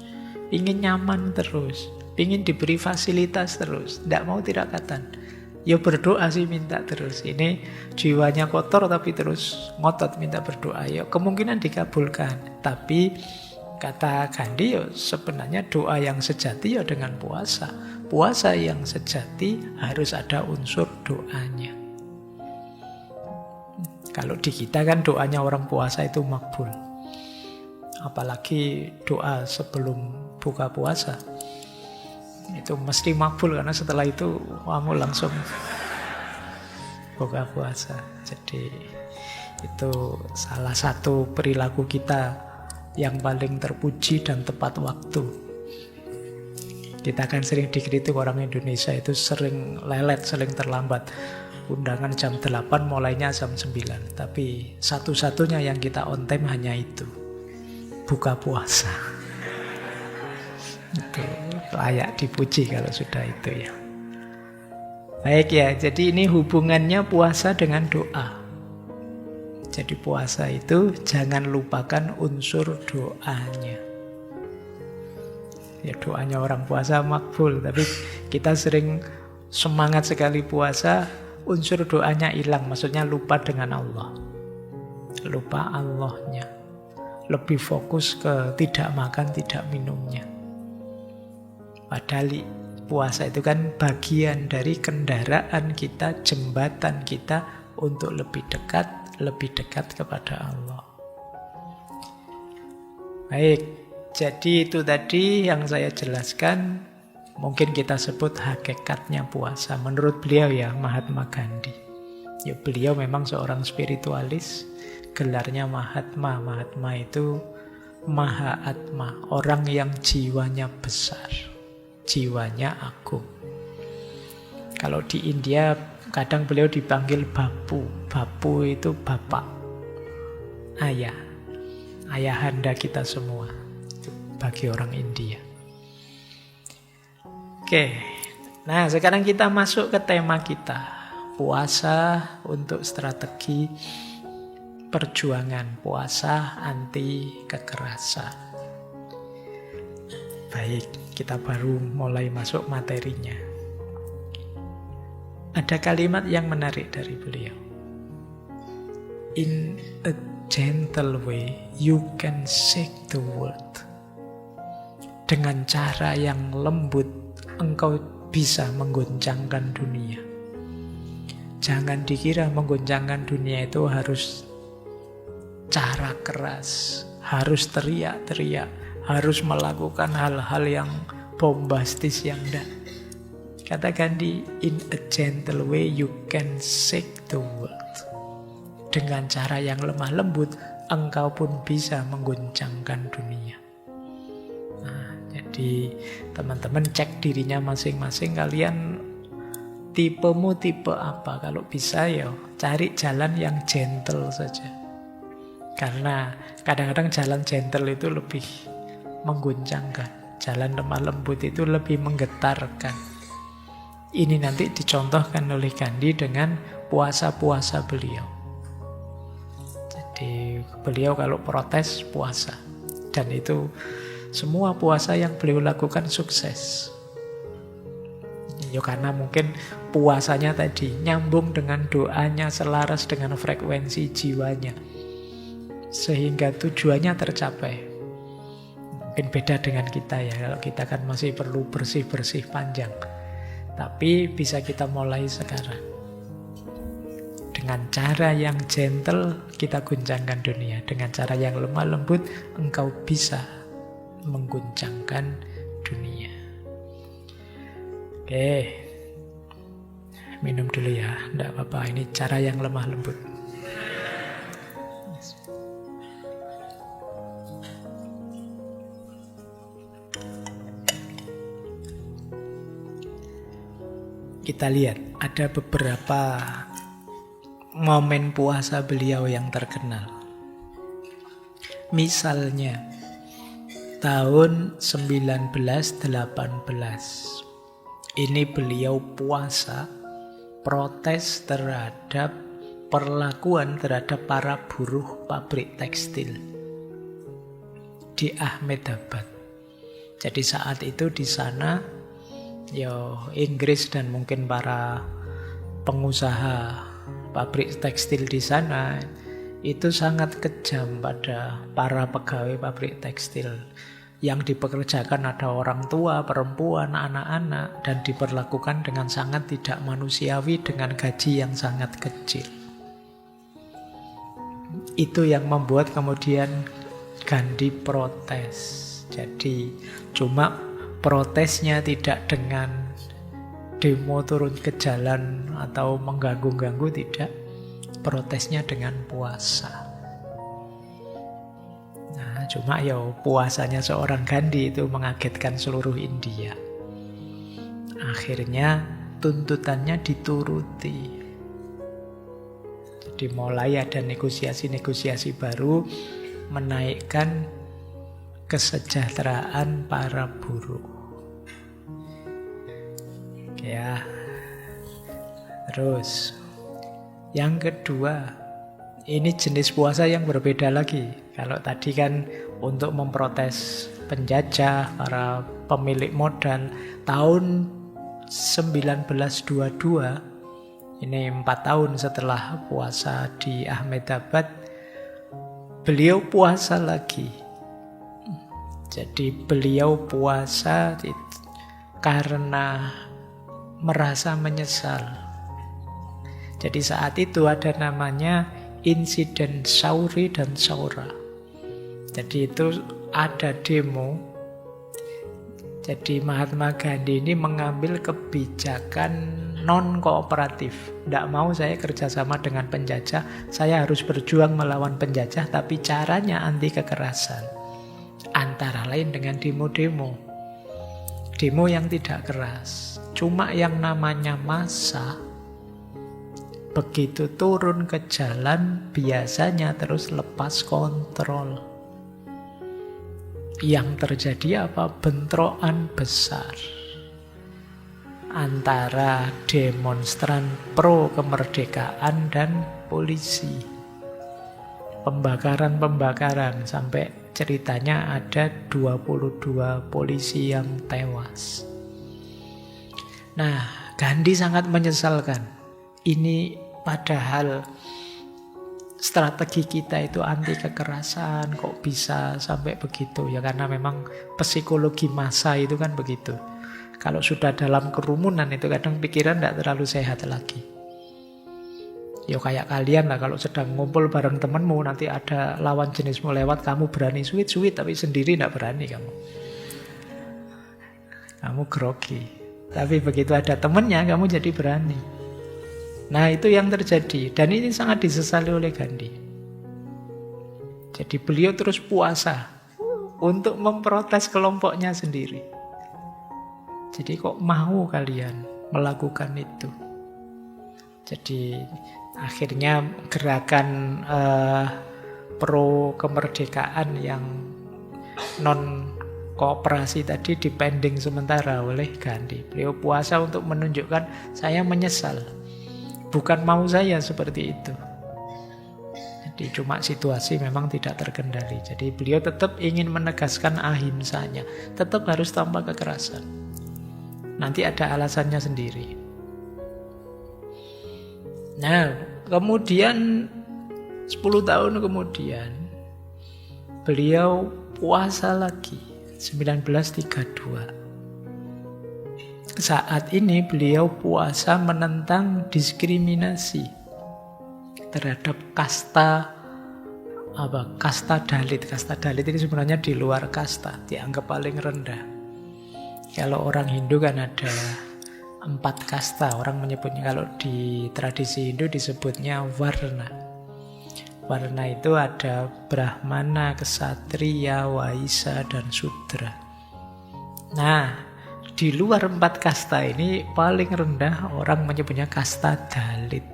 pingin nyaman terus, pingin diberi fasilitas terus, tidak mau tirakatan. Ya berdoa sih minta terus. Ini jiwanya kotor tapi terus ngotot minta berdoa. Ya kemungkinan dikabulkan. Tapi kata Gandhi ya sebenarnya doa yang sejati ya dengan puasa. Puasa yang sejati harus ada unsur doanya. Kalau di kita kan doanya orang puasa itu makbul. Apalagi doa sebelum buka puasa. Itu mesti makbul karena setelah itu kamu langsung buka puasa. Jadi Itu salah satu perilaku kita yang paling terpuji dan tepat waktu. Kita kan sering dikritik orang Indonesia itu sering lelet, sering terlambat. Undangan jam 8, mulainya jam 9. Tapi satu-satunya yang kita on time hanya itu. Buka puasa. Itu layak dipuji kalau sudah itu ya. Baik ya, jadi ini hubungannya puasa dengan doa. Jadi puasa itu jangan lupakan unsur doanya. Ya doanya orang puasa makbul, tapi kita sering semangat sekali puasa, unsur doanya hilang, maksudnya lupa dengan Allah. Lupa Allahnya. Lebih fokus ke tidak makan, tidak minumnya. Padahal puasa itu kan bagian dari kendaraan kita, jembatan kita untuk lebih dekat kepada Allah. Baik, jadi itu tadi yang saya jelaskan. Mungkin kita sebut hakikatnya puasa. Menurut beliau ya, Mahatma Gandhi. Ya, beliau memang seorang spiritualis. Gelarnya Mahatma. Mahatma itu Maha Atma, orang yang jiwanya besar, jiwanya agung. Kalau di India kadang beliau dipanggil Bapu. Bapu itu bapak, ayah, ayahanda kita semua bagi orang India. Oke, nah sekarang kita masuk ke tema kita, puasa untuk strategi perjuangan, puasa anti kekerasan. Baik, kita baru mulai masuk materinya. Ada kalimat yang menarik dari beliau. In a gentle way, you can shake the world. Dengan cara yang lembut, engkau bisa menggoncangkan dunia. Jangan dikira menggoncangkan dunia itu harus cara keras, harus teriak-teriak, harus melakukan hal-hal yang bombastis yang enggak. Kata Gandhi, in a gentle way you can shake the world. Dengan cara yang lemah lembut, engkau pun bisa menggoncangkan dunia. Nah, jadi teman-teman cek dirinya masing-masing, kalian tipemu tipe apa. Kalau bisa ya cari jalan yang gentle saja. Karena kadang-kadang jalan gentle itu lebih mengguncangkan. Jalan lemah lembut itu lebih menggetarkan. Ini nanti dicontohkan oleh Gandhi dengan puasa-puasa beliau. Jadi beliau kalau protes puasa. Dan itu semua puasa yang beliau lakukan sukses. Ya karena mungkin puasanya tadi nyambung dengan doanya, selaras dengan frekuensi jiwanya. Sehingga tujuannya tercapai. Mungkin beda dengan kita ya. Kalau kita kan masih perlu bersih-bersih panjang. Tapi bisa kita mulai sekarang. Dengan cara yang gentle kita guncangkan dunia. Dengan cara yang lemah lembut engkau bisa mengguncangkan dunia. Oke. Minum dulu ya. Tidak apa-apa. Ini cara yang lemah lembut. Kita lihat ada beberapa momen puasa beliau yang terkenal. Misalnya tahun 1918 ini beliau puasa protes terhadap perlakuan terhadap para buruh pabrik tekstil di Ahmedabad. Jadi saat itu di sana Inggris dan mungkin para pengusaha pabrik tekstil di sana itu sangat kejam pada para pegawai pabrik tekstil. Yang dipekerjakan ada orang tua, perempuan, anak-anak, dan diperlakukan dengan sangat tidak manusiawi dengan gaji yang sangat kecil. Itu yang membuat kemudian Gandhi protes. Jadi cuma protesnya tidak dengan demo turun ke jalan atau mengganggu-ganggu, tidak. protesnya dengan puasa. Nah, cuma ya puasanya seorang Gandhi itu mengagetkan seluruh India. Akhirnya tuntutannya dituruti. Jadi mulai ada negosiasi-negosiasi baru menaikkan kesejahteraan para buruh. Ya. Terus yang kedua, ini jenis puasa yang berbeda lagi. Kalau tadi kan untuk memprotes penjajah, para pemilik modal, tahun 1922, ini 4 tahun setelah puasa di Ahmedabad, beliau puasa lagi. Jadi beliau puasa karena merasa menyesal. Jadi saat itu ada namanya insiden Sauri dan Saura. Jadi itu ada demo. Jadi Mahatma Gandhi ini mengambil kebijakan non-kooperatif. Tidak mau saya kerjasama dengan penjajah, saya harus berjuang melawan penjajah, tapi caranya anti kekerasan. Antara lain dengan demo-demo. Demo yang tidak keras. Cuma yang namanya massa, begitu turun ke jalan, biasanya terus lepas kontrol. Yang terjadi apa? Bentrokan besar antara demonstran pro kemerdekaan dan polisi. Pembakaran-pembakaran, sampai ceritanya ada 22 polisi yang tewas. Nah, Gandhi sangat menyesalkan. Ini padahal strategi kita itu anti kekerasan, kok bisa sampai begitu? Ya karena memang psikologi massa itu kan begitu. Kalau sudah dalam kerumunan itu kadang pikiran tidak terlalu sehat lagi. Ya kayak kalian lah, kalau sedang ngumpul bareng temanmu, nanti ada lawan jenismu lewat, kamu berani sweet-sweet, tapi sendiri tidak berani kamu. Kamu grogi. Tapi begitu ada temannya, kamu jadi berani. Nah, itu yang terjadi. Dan ini sangat disesali oleh Gandhi. Jadi beliau terus puasa untuk memprotes kelompoknya sendiri. Jadi kok mau kalian melakukan itu? Jadi akhirnya gerakan pro kemerdekaan yang non kooperasi tadi dipending sementara oleh Gandhi. Beliau puasa untuk menunjukkan saya menyesal. Bukan mau saya seperti itu. Jadi cuma situasi memang tidak terkendali. Jadi beliau tetap ingin menegaskan ahimsanya. Tetap harus tanpa kekerasan. Nanti ada alasannya sendiri. Nah, kemudian 10 tahun kemudian beliau puasa lagi, 1932. Saat ini beliau puasa menentang diskriminasi terhadap kasta Dalit. Kasta Dalit ini sebenarnya di luar kasta, dianggap paling rendah. Kalau orang Hindu kan ada 4 kasta, orang menyebutnya, kalau di tradisi Hindu disebutnya Varna. Varna itu ada Brahmana, Ksatria, Waisya, dan Sudra. Nah, di luar 4 kasta ini paling rendah orang menyebutnya kasta Dalit.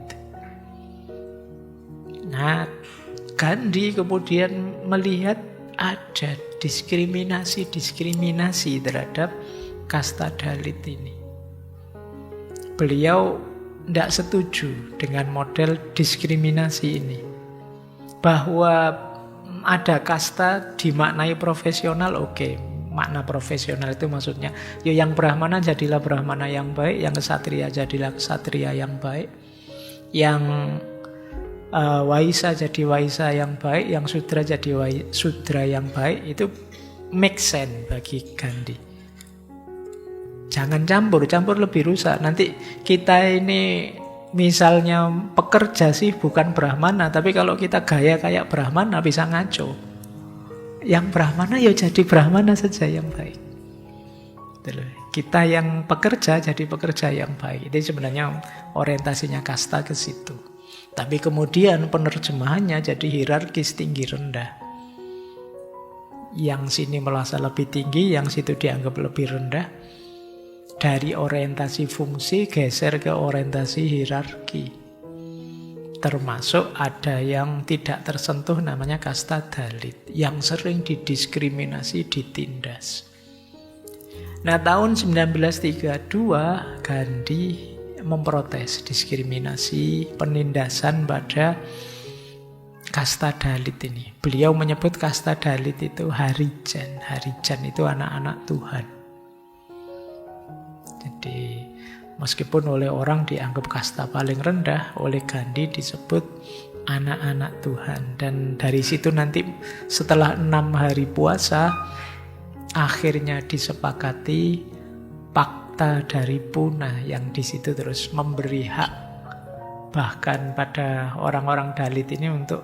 Nah, Gandhi kemudian melihat ada diskriminasi terhadap kasta Dalit ini. Beliau tidak setuju dengan model diskriminasi ini. Bahwa ada kasta dimaknai profesional, oke. Makna profesional itu maksudnya, ya yang Brahmana jadilah Brahmana yang baik, yang Ksatria jadilah Ksatria yang baik, yang Waisya jadi Waisya yang baik, yang Sudra jadi Sudra yang baik. Itu make sense bagi Gandhi. Jangan campur lebih rusak. Nanti kita ini misalnya pekerja sih bukan Brahmana, tapi kalau kita gaya kayak Brahmana bisa ngaco. Yang Brahmana ya jadi Brahmana saja yang baik. Kita yang pekerja jadi pekerja yang baik. Itu sebenarnya orientasinya kasta ke situ. Tapi kemudian penerjemahannya jadi hierarkis tinggi rendah. Yang sini merasa lebih tinggi, yang situ dianggap lebih rendah. Dari orientasi fungsi geser ke orientasi hierarki. Termasuk ada yang tidak tersentuh namanya kasta Dalit, yang sering didiskriminasi, ditindas. Nah, tahun 1932 Gandhi memprotes diskriminasi, penindasan pada kasta Dalit ini. Beliau menyebut kasta Dalit itu Harijan. Harijan itu anak-anak Tuhan. Jadi meskipun oleh orang dianggap kasta paling rendah, oleh Gandhi disebut anak-anak Tuhan. Dan dari situ nanti setelah 6 hari puasa, akhirnya disepakati Pakta dari Puna yang di situ terus memberi hak bahkan pada orang-orang Dalit ini untuk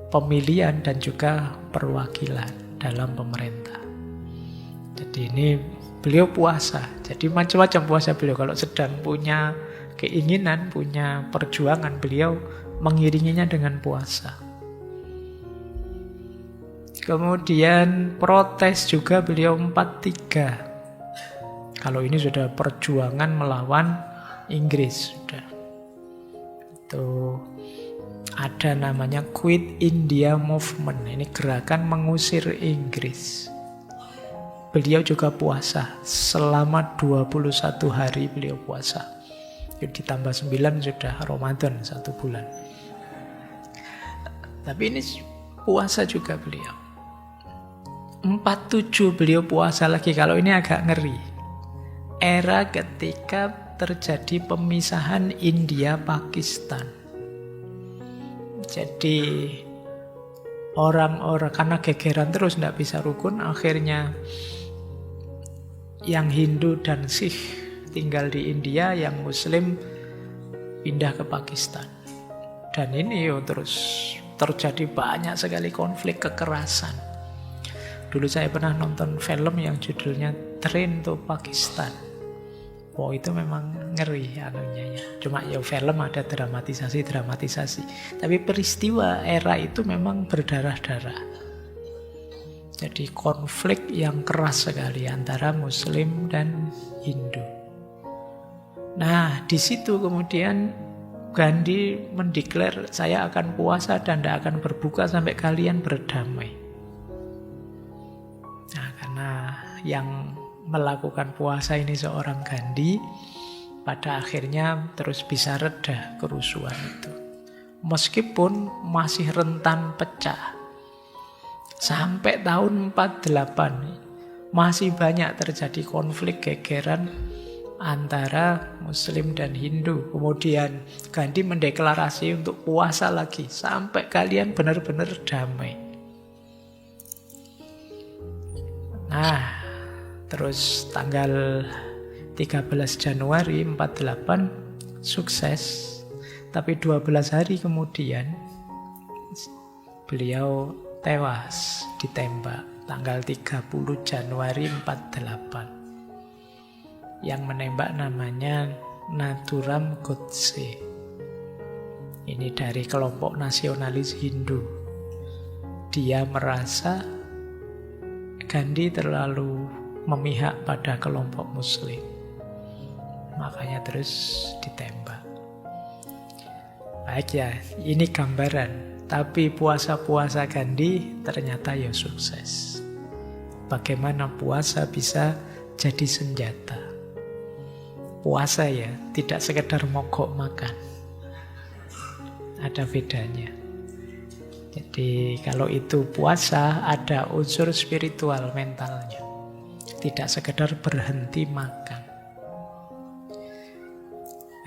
pemilihan dan juga perwakilan dalam pemerintah. Jadi ini beliau puasa. Jadi macam-macam puasa beliau. Kalau sedang punya keinginan, punya perjuangan, beliau mengiringinya dengan puasa. Kemudian protes juga beliau 43. Kalau ini sudah perjuangan melawan Inggris sudah. Itu ada namanya Quit India Movement. Ini gerakan mengusir Inggris. Beliau juga puasa selama 21 hari beliau puasa. Jadi ditambah 9 sudah Ramadan 1 bulan. Tapi ini puasa juga beliau. 47 beliau puasa lagi. Kalau ini agak ngeri. Era ketika terjadi pemisahan India-Pakistan. Jadi orang-orang karena gegeran terus tidak bisa rukun, akhirnya yang Hindu dan Sikh tinggal di India, yang Muslim pindah ke Pakistan. Dan ini terus terjadi banyak sekali konflik kekerasan. Dulu saya pernah nonton film yang judulnya Train to Pakistan. Wow, itu memang ngeri anunya ya. Cuma ya film ada dramatisasi. Tapi peristiwa era itu memang berdarah-darah. Jadi konflik yang keras sekali antara Muslim dan Hindu. Nah, di situ kemudian Gandhi mendeklar, saya akan puasa dan tidak akan berbuka sampai kalian berdamai. Nah, karena yang melakukan puasa ini seorang Gandhi, pada akhirnya terus bisa reda kerusuhan itu. Meskipun masih rentan pecah. Sampai tahun 48 masih banyak terjadi konflik gegeran antara Muslim dan Hindu. Kemudian Gandhi mendeklarasi untuk puasa lagi sampai kalian benar-benar damai. Nah, terus tanggal 13 Januari 48 sukses. Tapi 12 hari kemudian beliau tewas ditembak tanggal 30 Januari 48. Yang menembak namanya Nathuram Godse. Ini dari kelompok nasionalis Hindu. Dia merasa Gandhi terlalu memihak pada kelompok Muslim. Makanya terus ditembak. Baik ya, ini gambaran. Tapi puasa-puasa Gandhi ternyata ya sukses. Bagaimana puasa bisa jadi senjata. Puasa ya, tidak sekedar mogok makan. Ada bedanya. Jadi kalau itu puasa, ada unsur spiritual mentalnya. Tidak sekedar berhenti makan.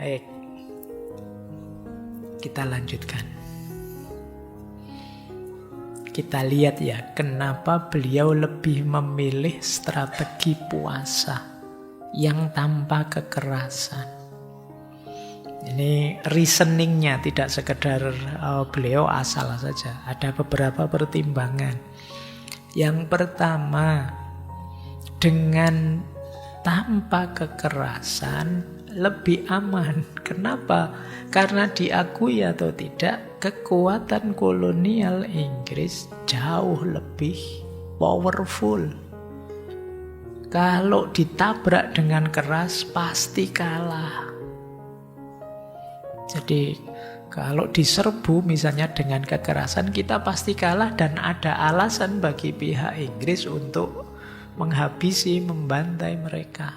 Baik, kita lanjutkan. Kita lihat ya, kenapa beliau lebih memilih strategi puasa yang tanpa kekerasan. Ini reasoningnya tidak sekedar beliau asal saja. Ada beberapa pertimbangan. Yang pertama, dengan tanpa kekerasan lebih aman. Kenapa? Karena diakui atau tidak, kekuatan kolonial Inggris jauh lebih powerful. Kalau ditabrak dengan keras pasti kalah. Jadi kalau diserbu misalnya dengan kekerasan, kita pasti kalah dan ada alasan bagi pihak Inggris untuk menghabisi, membantai mereka.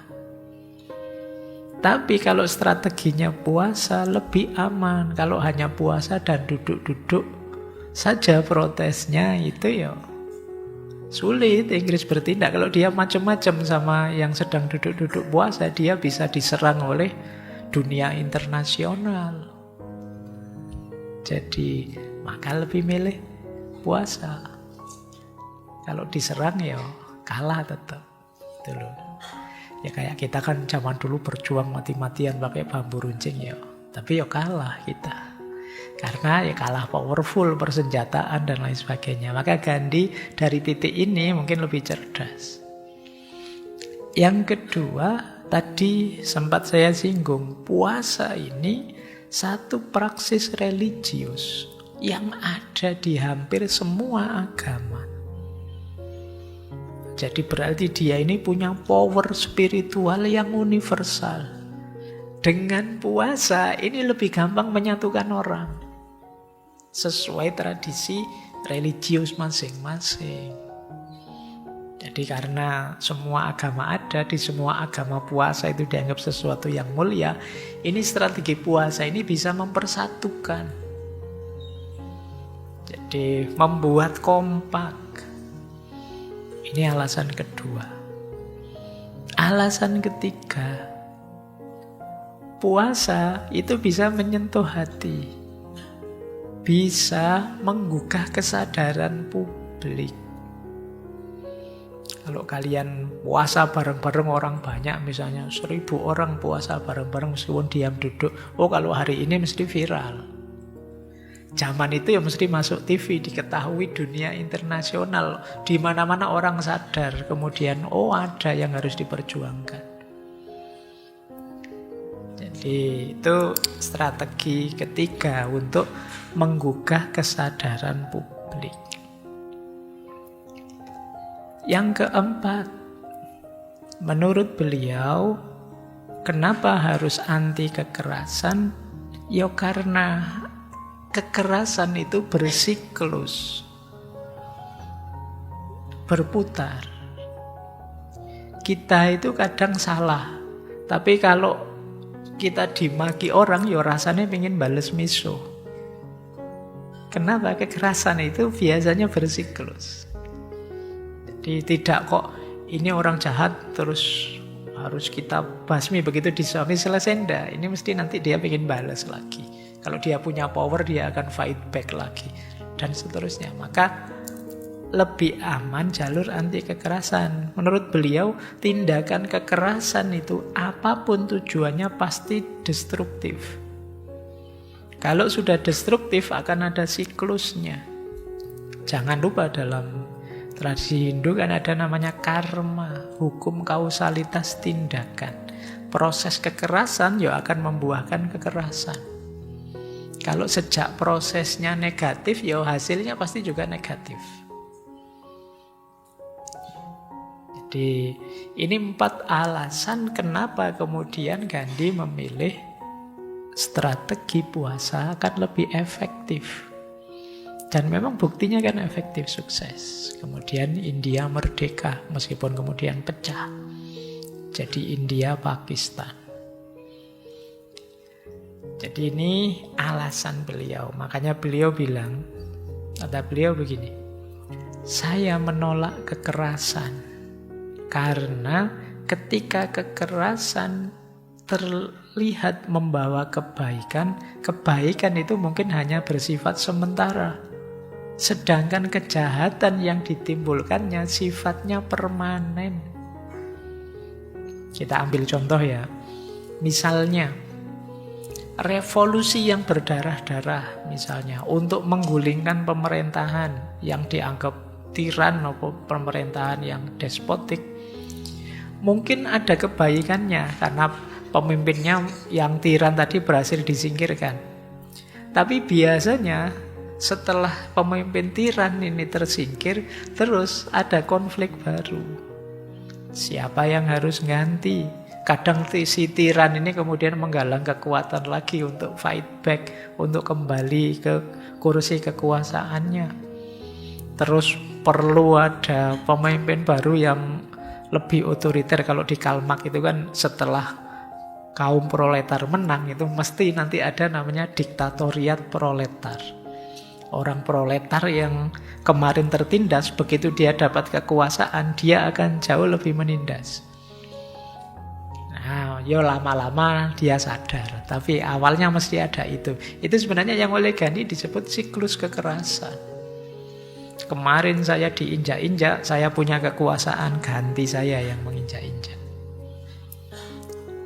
Tapi kalau strateginya puasa lebih aman. Kalau hanya puasa dan duduk-duduk saja protesnya, itu ya sulit Inggris bertindak. Kalau dia macam-macam sama yang sedang duduk-duduk puasa, dia bisa diserang oleh dunia internasional. Jadi maka lebih milih puasa. Kalau diserang ya kalah tetap. Itu loh. Ya kayak kita kan zaman dulu berjuang mati-matian pakai bambu runcing ya. Tapi ya kalah kita. Karena ya kalah powerful, persenjataan dan lain sebagainya. Maka Gandhi dari titik ini mungkin lebih cerdas. Yang kedua, tadi sempat saya singgung, puasa ini satu praksis religius yang ada di hampir semua agama. Jadi berarti dia ini punya power spiritual yang universal. Dengan puasa ini lebih gampang menyatukan orang. Sesuai tradisi religius masing-masing. Jadi karena semua agama ada, di semua agama puasa itu dianggap sesuatu yang mulia, ini strategi puasa ini bisa mempersatukan. Jadi membuat kompak. Ini alasan kedua. Alasan ketiga, puasa itu bisa menyentuh hati. Bisa menggugah kesadaran publik. Kalau kalian puasa bareng-bareng orang banyak, misalnya 1000 orang puasa bareng-bareng meskipun diam duduk, oh kalau hari ini mesti viral. Zaman itu ya mesti masuk TV, diketahui dunia internasional, di mana-mana orang sadar, kemudian oh ada yang harus diperjuangkan. Jadi itu strategi ketiga untuk menggugah kesadaran publik. Yang keempat, menurut beliau, kenapa harus anti kekerasan? Ya karena kekerasan itu bersiklus, berputar. Kita itu kadang salah, tapi kalau kita dimaki orang, ya rasanya pengen bales miso. Kenapa? Kekerasan itu biasanya bersiklus. Jadi tidak kok ini orang jahat terus harus kita basmi begitu disuami selesai, enggak. Ini mesti nanti dia pengen balas lagi. Kalau dia punya power, dia akan fight back lagi. Dan seterusnya. Maka lebih aman jalur anti kekerasan. Menurut beliau, tindakan kekerasan itu apapun tujuannya pasti destruktif. Kalau sudah destruktif akan ada siklusnya. Jangan lupa dalam tradisi Hindu kan ada namanya karma, hukum kausalitas tindakan. Proses kekerasan ya akan membuahkan kekerasan. Kalau sejak prosesnya negatif, ya hasilnya pasti juga negatif. Jadi ini 4 alasan kenapa kemudian Gandhi memilih strategi puasa akan lebih efektif. Dan memang buktinya kan efektif, sukses. Kemudian India merdeka, meskipun kemudian pecah. Jadi India, Pakistan. Jadi ini alasan beliau. Makanya beliau bilang, kata beliau begini, saya menolak kekerasan karena ketika kekerasan terlihat membawa kebaikan, kebaikan itu mungkin hanya bersifat sementara. Sedangkan kejahatan yang ditimbulkannya sifatnya permanen. Kita ambil contoh ya. Misalnya revolusi yang berdarah-darah misalnya untuk menggulingkan pemerintahan yang dianggap tiran atau pemerintahan yang despotik, mungkin ada kebaikannya karena pemimpinnya yang tiran tadi berhasil disingkirkan. Tapi biasanya setelah pemimpin tiran ini tersingkir, terus ada konflik baru. Siapa yang harus ganti? Kadang si tiran ini kemudian menggalang kekuatan lagi untuk fight back, untuk kembali ke kursi kekuasaannya. Terus perlu ada pemimpin baru yang lebih otoriter. Kalau di Karl Marx itu kan setelah kaum proletar menang itu mesti nanti ada namanya diktatoriat proletar. Orang proletar yang kemarin tertindas, begitu dia dapat kekuasaan, dia akan jauh lebih menindas. Nah, yo lama-lama dia sadar. Tapi awalnya mesti ada itu. Itu sebenarnya yang oleh Gandhi disebut siklus kekerasan. Kemarin saya diinjak-injak, saya punya kekuasaan, ganti saya yang menginjak-injak.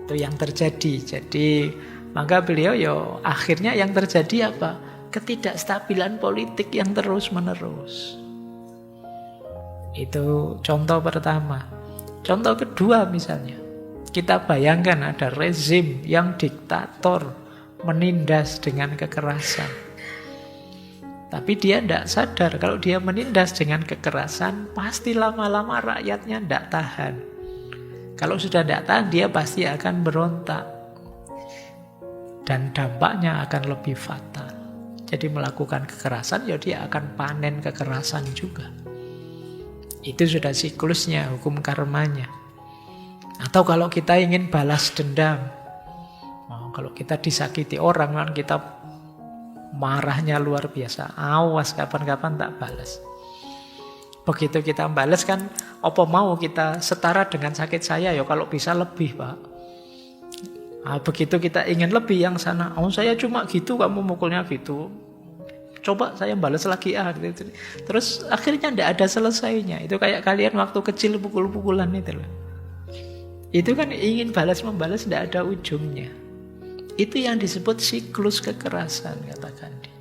Itu yang terjadi. Jadi maka beliau akhirnya yang terjadi apa? Ketidakstabilan politik yang terus-menerus. Itu contoh pertama. Contoh kedua misalnya, kita bayangkan ada rezim yang diktator, menindas dengan kekerasan. Tapi dia tidak sadar kalau dia menindas dengan kekerasan, pasti lama-lama rakyatnya tidak tahan. Kalau sudah tidak tahan, dia pasti akan berontak. Dan dampaknya akan lebih fatal. Jadi melakukan kekerasan, dia akan panen kekerasan juga. Itu sudah siklusnya, hukum karmanya. Atau kalau kita ingin balas dendam, kalau kita disakiti orang kan kita marahnya luar biasa. Awas kapan-kapan tak balas. Begitu kita balas kan, apa mau kita setara dengan sakit saya kalau bisa lebih, Pak. Begitu kita ingin lebih yang sana, saya cuma gitu, kamu mukulnya gitu. Coba saya balas lagi gitu. Terus akhirnya tidak ada selesainya. Itu kayak kalian waktu kecil pukul-pukulan itu loh. Itu kan ingin balas-membalas tidak ada ujungnya. Itu yang disebut siklus kekerasan, kata Gandhi.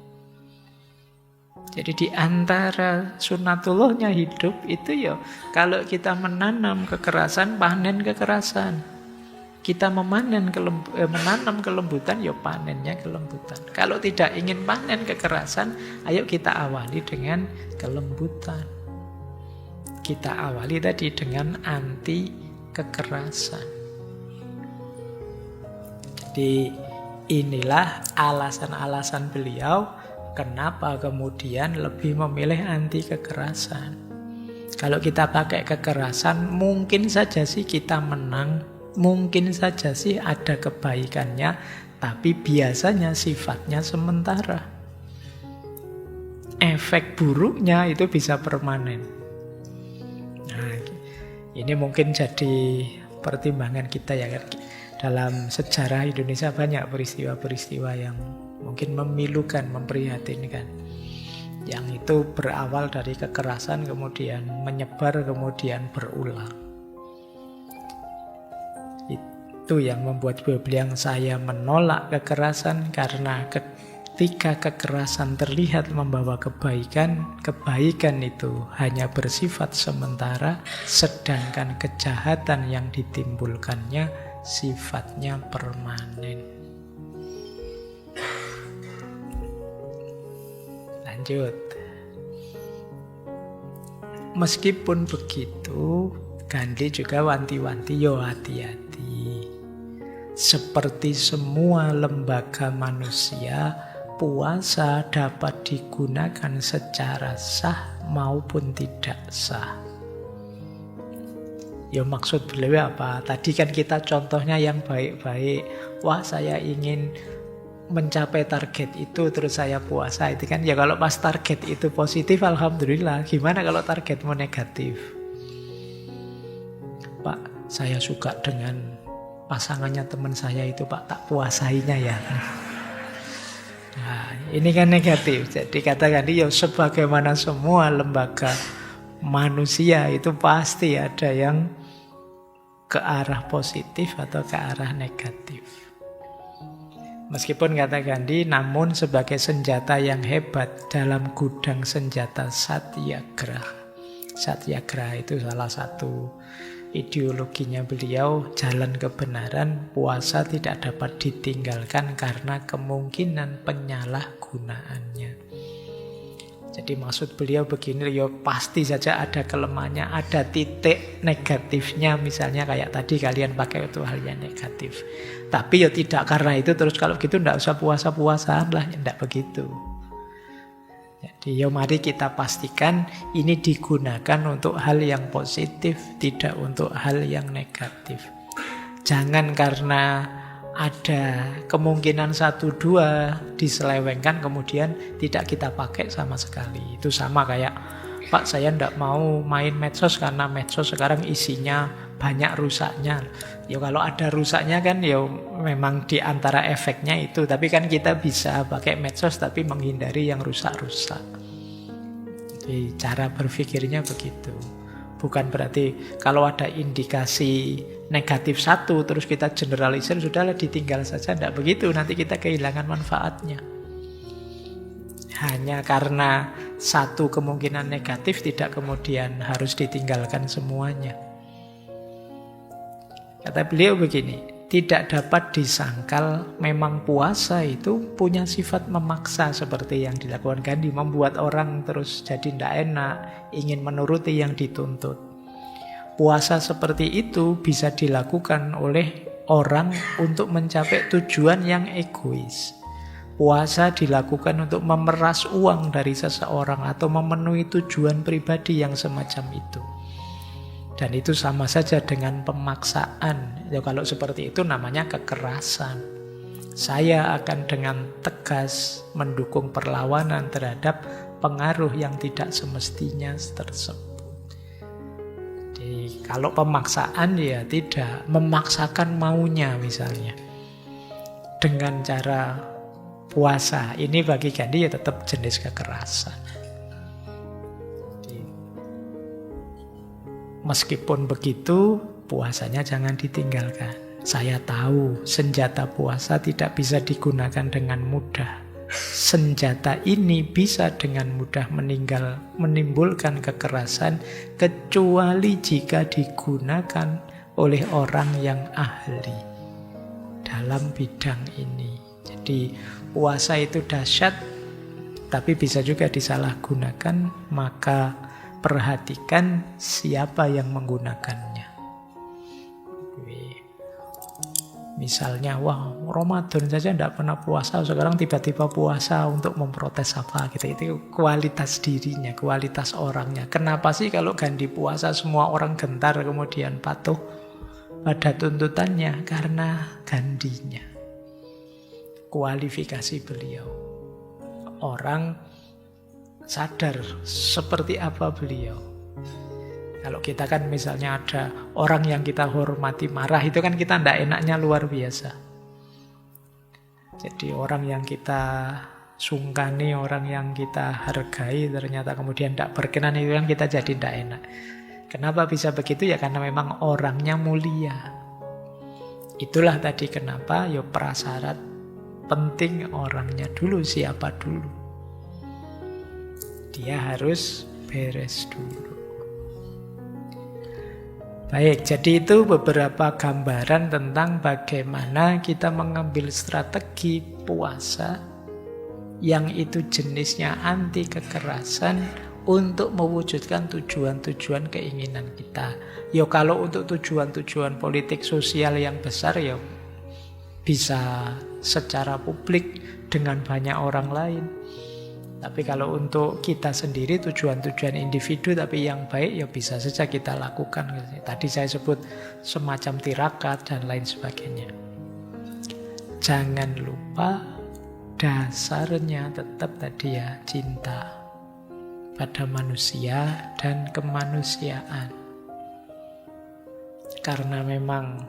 Jadi di antara sunatullahnya hidup itu kalau kita menanam kekerasan, panen kekerasan. Kita menanam kelembutan, panennya kelembutan. Kalau tidak ingin panen kekerasan, ayo kita awali dengan kelembutan. Kita awali tadi dengan anti kekerasan. Jadi inilah alasan-alasan beliau kenapa kemudian lebih memilih anti kekerasan. Kalau kita pakai kekerasan, mungkin saja sih kita menang. Mungkin saja sih ada kebaikannya, tapi biasanya sifatnya sementara. Efek buruknya itu bisa permanen. Nah, ini mungkin jadi pertimbangan kita ya kan. Dalam sejarah Indonesia banyak peristiwa-peristiwa yang mungkin memilukan, memprihatinkan. Yang itu berawal dari kekerasan, kemudian menyebar, kemudian berulang. Itu yang membuat beliau bilang saya menolak kekerasan karena ketika kekerasan terlihat membawa kebaikan, kebaikan itu hanya bersifat sementara, sedangkan kejahatan yang ditimbulkannya sifatnya permanen. Lanjut. Meskipun begitu, Gandhi juga wanti-wanti, hati-hati. Seperti semua lembaga manusia, puasa dapat digunakan secara sah maupun tidak sah. Maksud beliau apa? Tadi kan kita contohnya yang baik-baik. Wah, saya ingin mencapai target itu terus saya puasa. Itu kan kalau pas target itu positif, alhamdulillah. Gimana kalau targetmu negatif? Pak, saya suka dengan pasangannya teman saya itu, Pak, tak puasainya ya. Nah, ini kan negatif. Jadi katakan sebagaimana semua lembaga manusia itu pasti ada yang ke arah positif atau ke arah negatif. Meskipun kata Gandhi, namun sebagai senjata yang hebat dalam gudang senjata satyagraha. Satyagraha itu salah satu ideologinya beliau, jalan kebenaran, puasa tidak dapat ditinggalkan karena kemungkinan penyalahgunaannya. Jadi maksud beliau begini, ya pasti saja ada kelemahannya, ada titik negatifnya, misalnya kayak tadi kalian pakai itu hal yang negatif. Tapi ya tidak karena itu terus kalau gitu tidak usah puasa-puasaan lah, tidak begitu. Jadi ya mari kita pastikan ini digunakan untuk hal yang positif, tidak untuk hal yang negatif. Jangan karena ada kemungkinan 1-2 diselewengkan kemudian tidak kita pakai sama sekali. Itu sama kayak, Pak saya tidak mau main medsos karena medsos sekarang isinya banyak rusaknya. Ya kalau ada rusaknya kan ya memang di antara efeknya itu. Tapi kan kita bisa pakai medsos tapi menghindari yang rusak-rusak. Jadi cara berpikirnya begitu. Bukan berarti kalau ada indikasi negatif satu terus kita generalisir, sudahlah ditinggal saja. Tidak begitu, nanti kita kehilangan manfaatnya. Hanya karena satu kemungkinan negatif tidak kemudian harus ditinggalkan semuanya. Kata beliau begini, tidak dapat disangkal memang puasa itu punya sifat memaksa seperti yang dilakukan Gandhi, membuat orang terus jadi tidak enak, ingin menuruti yang dituntut. Puasa seperti itu bisa dilakukan oleh orang untuk mencapai tujuan yang egois. Puasa dilakukan untuk memeras uang dari seseorang atau memenuhi tujuan pribadi yang semacam itu. Dan itu sama saja dengan pemaksaan. Ya, kalau seperti itu namanya kekerasan. Saya akan dengan tegas mendukung perlawanan terhadap pengaruh yang tidak semestinya tersebut. Jadi, kalau pemaksaan ya tidak memaksakan maunya misalnya. Dengan cara puasa. Ini bagi Gandhi ya tetap jenis kekerasan. Meskipun begitu, puasanya jangan ditinggalkan. Saya tahu senjata puasa tidak bisa digunakan dengan mudah. Senjata ini bisa dengan mudah menimbulkan kekerasan kecuali jika digunakan oleh orang yang ahli dalam bidang ini. Jadi puasa itu dahsyat, tapi bisa juga disalahgunakan, maka perhatikan siapa yang menggunakannya. Misalnya, wah Ramadan saja tidak pernah puasa, sekarang tiba-tiba puasa untuk memprotes apa gitu. Itu kualitas dirinya, kualitas orangnya. Kenapa sih kalau Gandhi puasa semua orang gentar kemudian patuh pada tuntutannya? Karena Gandhinya. Kualifikasi beliau. Orang sadar seperti apa beliau. Kalau kita kan misalnya ada orang yang kita hormati marah, itu kan kita tidak enaknya luar biasa. Jadi orang yang kita sungkani, orang yang kita hargai ternyata kemudian tidak berkenan, itu kan kita jadi tidak enak. Kenapa bisa begitu? Ya karena memang orangnya mulia. Itulah tadi kenapa ya prasyarat penting orangnya dulu, siapa dulu. Dia harus beres dulu. Baik, jadi itu beberapa gambaran tentang bagaimana kita mengambil strategi puasa yang itu jenisnya anti kekerasan untuk mewujudkan tujuan-tujuan keinginan kita. Ya kalau untuk tujuan-tujuan politik sosial yang besar ya bisa secara publik dengan banyak orang lain. Tapi kalau untuk kita sendiri, tujuan-tujuan individu tapi yang baik ya bisa saja kita lakukan. Tadi saya sebut semacam tirakat dan lain sebagainya. Jangan lupa dasarnya tetap tadi ya cinta pada manusia dan kemanusiaan. Karena memang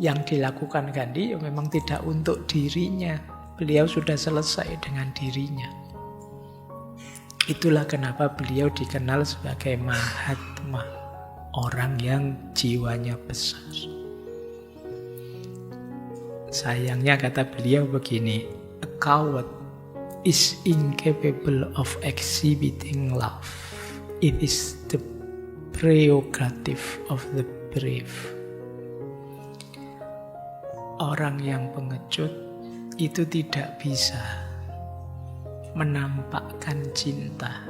yang dilakukan Gandhi ya memang tidak untuk dirinya. Beliau sudah selesai dengan dirinya. Itulah kenapa beliau dikenal sebagai Mahatma, orang yang jiwanya besar. Sayangnya kata beliau begini, a coward is incapable of exhibiting love. It is the prerogative of the brave. Orang yang pengecut itu tidak bisa menampakkan cinta.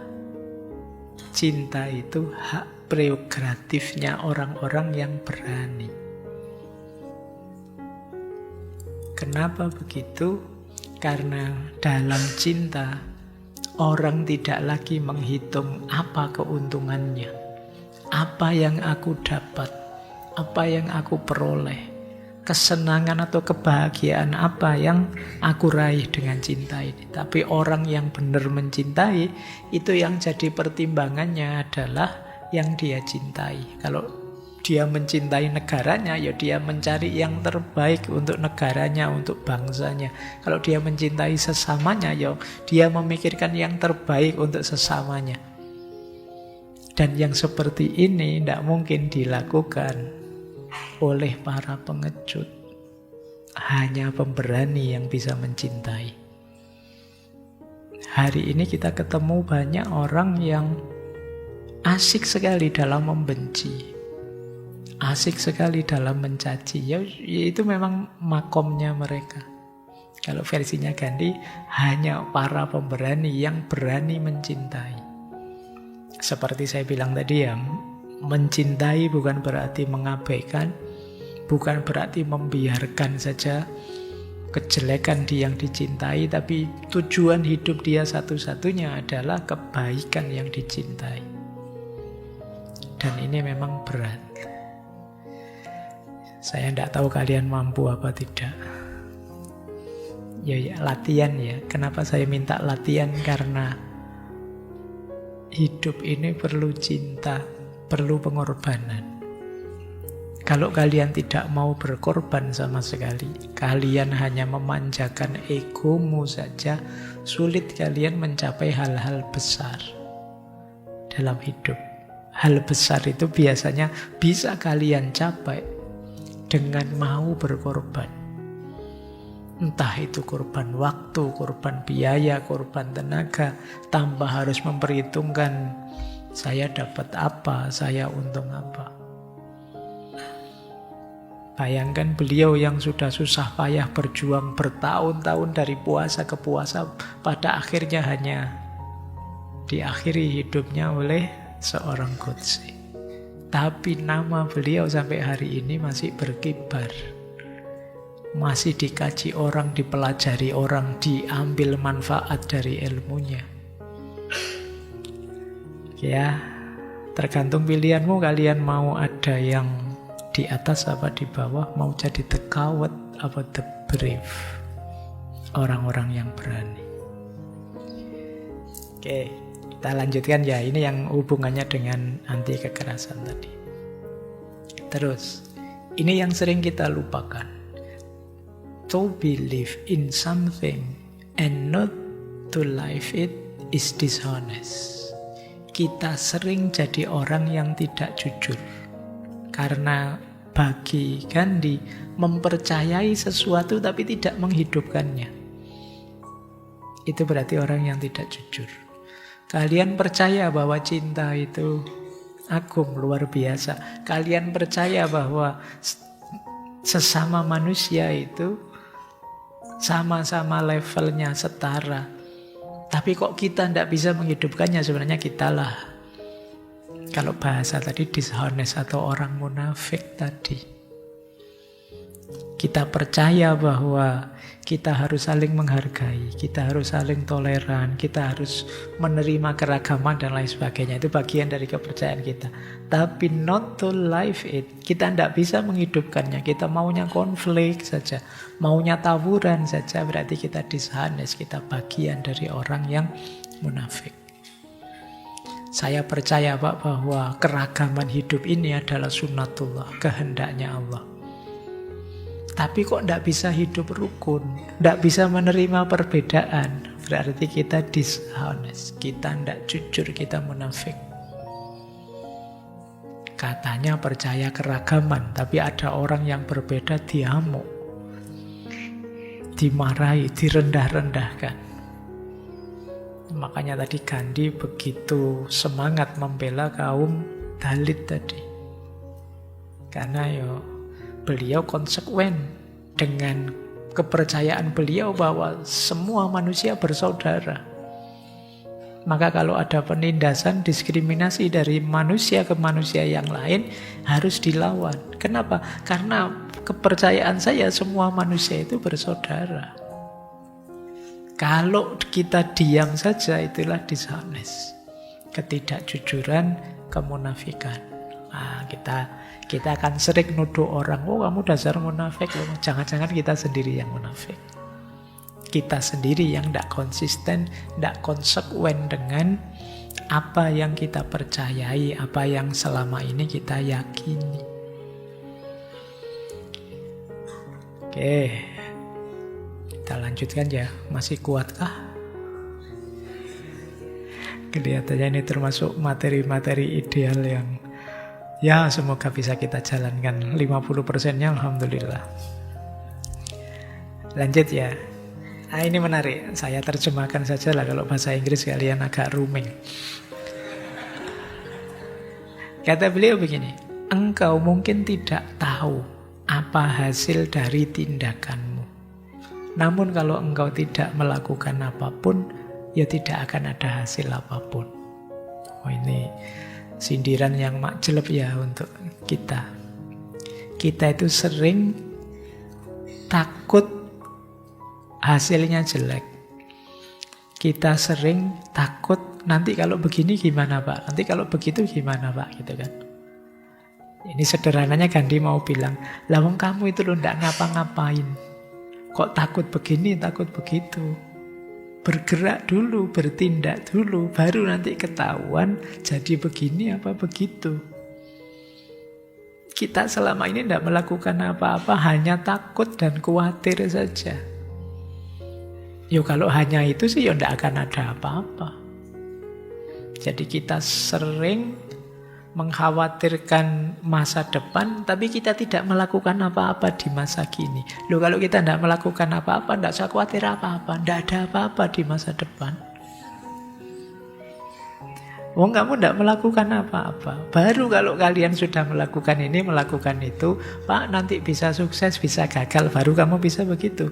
Cinta itu hak prerogatifnya orang-orang yang berani. Kenapa begitu? Karena dalam cinta, orang tidak lagi menghitung apa keuntungannya, apa yang aku dapat, apa yang aku peroleh, kesenangan atau kebahagiaan apa yang aku raih dengan cinta ini. Tapi orang yang benar mencintai, itu yang jadi pertimbangannya adalah yang dia cintai. Kalau dia mencintai negaranya, ya dia mencari yang terbaik untuk negaranya, untuk bangsanya. Kalau dia mencintai sesamanya, ya dia memikirkan yang terbaik untuk sesamanya. Dan yang seperti ini tidak mungkin dilakukan oleh para pengecut. Hanya pemberani yang bisa mencintai. Hari ini kita ketemu banyak orang yang asik sekali dalam membenci, asik sekali dalam mencaci. Ya itu memang makomnya mereka. Kalau versinya Gandhi, hanya para pemberani yang berani mencintai. Seperti saya bilang tadi ya, mencintai bukan berarti mengabaikan, bukan berarti membiarkan saja kejelekan di yang dicintai, tapi tujuan hidup dia satu-satunya adalah kebaikan yang dicintai. Dan ini memang berat. Saya tidak tahu kalian mampu apa tidak. Ya, latihan ya. Kenapa saya minta latihan? Karena hidup ini perlu cinta, perlu pengorbanan. Kalau kalian tidak mau berkorban sama sekali, kalian hanya memanjakan egomu saja, sulit kalian mencapai hal-hal besar dalam hidup. Hal besar itu biasanya bisa kalian capai dengan mau berkorban. Entah itu korban waktu, korban biaya, korban tenaga, tanpa harus memperhitungkan saya dapat apa, saya untung apa. Bayangkan beliau yang sudah susah payah berjuang bertahun-tahun dari puasa ke puasa, pada akhirnya hanya diakhiri hidupnya oleh seorang Qudsi. Tapi nama beliau sampai hari ini masih berkibar. Masih dikaji orang, dipelajari orang, diambil manfaat dari ilmunya. Ya, tergantung pilihanmu, kalian mau ada yang di atas apa di bawah, mau jadi the coward apa the brave, orang-orang yang berani. Oke, kita lanjutkan ya, ini yang hubungannya dengan anti kekerasan tadi. Terus, ini yang sering kita lupakan. To believe in something and not to live it is dishonest. Kita sering jadi orang yang tidak jujur. Karena bagi Gandhi, mempercayai sesuatu tapi tidak menghidupkannya, itu berarti orang yang tidak jujur. Kalian percaya bahwa cinta itu agung, luar biasa. Kalian percaya bahwa sesama manusia itu sama-sama levelnya setara. Tapi kok kita tidak bisa menghidupkannya, sebenarnya kitalah. Kalau bahasa tadi dishonest atau orang munafik tadi. Kita percaya bahwa kita harus saling menghargai, kita harus saling toleran, kita harus menerima keragaman dan lain sebagainya. Itu bagian dari kepercayaan kita. Tapi not to live it. Kita tidak bisa menghidupkannya. Kita maunya konflik saja, maunya tawuran saja. Berarti kita dishonest, kita bagian dari orang yang munafik. Saya percaya Pak bahwa keragaman hidup ini adalah sunnatullah, kehendaknya Allah. Tapi kok tidak bisa hidup rukun, tidak bisa menerima perbedaan, berarti kita dishonest, kita tidak jujur, kita munafik. Katanya percaya keragaman, tapi ada orang yang berbeda diamuk, dimarahi, direndah-rendahkan. Makanya tadi Gandhi begitu semangat membela kaum Dalit tadi. Karena beliau konsekuen dengan kepercayaan beliau bahwa semua manusia bersaudara. Maka kalau ada penindasan, diskriminasi dari manusia ke manusia yang lain harus dilawan. Kenapa? Karena kepercayaan saya semua manusia itu bersaudara. Kalau kita diam saja itulah dishonest. Ketidakjujuran, kemunafikan. Nah, kita akan sering nuduh orang, oh kamu dasar munafik. Jangan-jangan kita sendiri yang munafik. Kita sendiri yang tidak konsisten, tidak konsekuen dengan apa yang kita percayai, apa yang selama ini kita yakini. Oke, kita lanjutkan ya. Masih kuatkah? Kelihatannya ini termasuk materi-materi ideal yang ya semoga bisa kita jalankan. 50%-nya alhamdulillah. Lanjut ya. Nah, ini menarik, saya terjemahkan saja lah, kalau bahasa Inggris kalian agak ruming. Kata beliau begini, engkau mungkin tidak tahu apa hasil dari tindakanmu. Namun kalau engkau tidak melakukan apapun, ya tidak akan ada hasil apapun. Oh, ini sindiran yang makjeleb ya untuk kita. Kita itu sering takut hasilnya jelek. Kita sering takut nanti kalau begini gimana Pak, nanti kalau begitu gimana Pak, gitu kan. Ini sederhananya Gandhi mau bilang, lah wong kamu itu loh ndak ngapa-ngapain, kok takut begini takut begitu. Bergerak dulu, bertindak dulu, baru nanti ketahuan jadi begini apa begitu. Kita selama ini ndak melakukan apa-apa, hanya takut dan khawatir saja. Yo kalau hanya itu sih ya tidak akan ada apa-apa. Jadi kita sering mengkhawatirkan masa depan, tapi kita tidak melakukan apa-apa di masa kini. Loh kalau kita tidak melakukan apa-apa, tidak usah khawatir apa-apa, tidak ada apa-apa di masa depan. Wong kamu tidak melakukan apa-apa. Baru kalau kalian sudah melakukan ini, melakukan itu, Pak nanti bisa sukses, bisa gagal, baru kamu bisa begitu.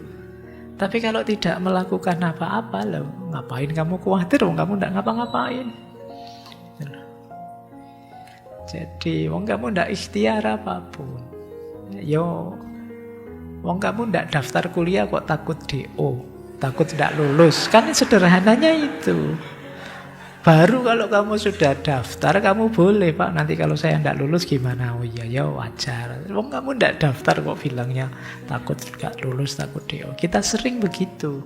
Tapi kalau tidak melakukan apa-apa, loh, ngapain kamu khawatir? Wong kamu tidak ngapa-ngapain. Jadi, wong kamu tidak ikhtiar apapun. Yo, wong kamu tidak daftar kuliah kok takut DO, takut tidak lulus. Kan sederhananya itu. Baru kalau kamu sudah daftar, kamu boleh Pak, nanti kalau saya tidak lulus gimana? Oh iya, ya wajar. Wong kamu tidak daftar kok bilangnya takut tidak lulus, takut DO. Kita sering begitu,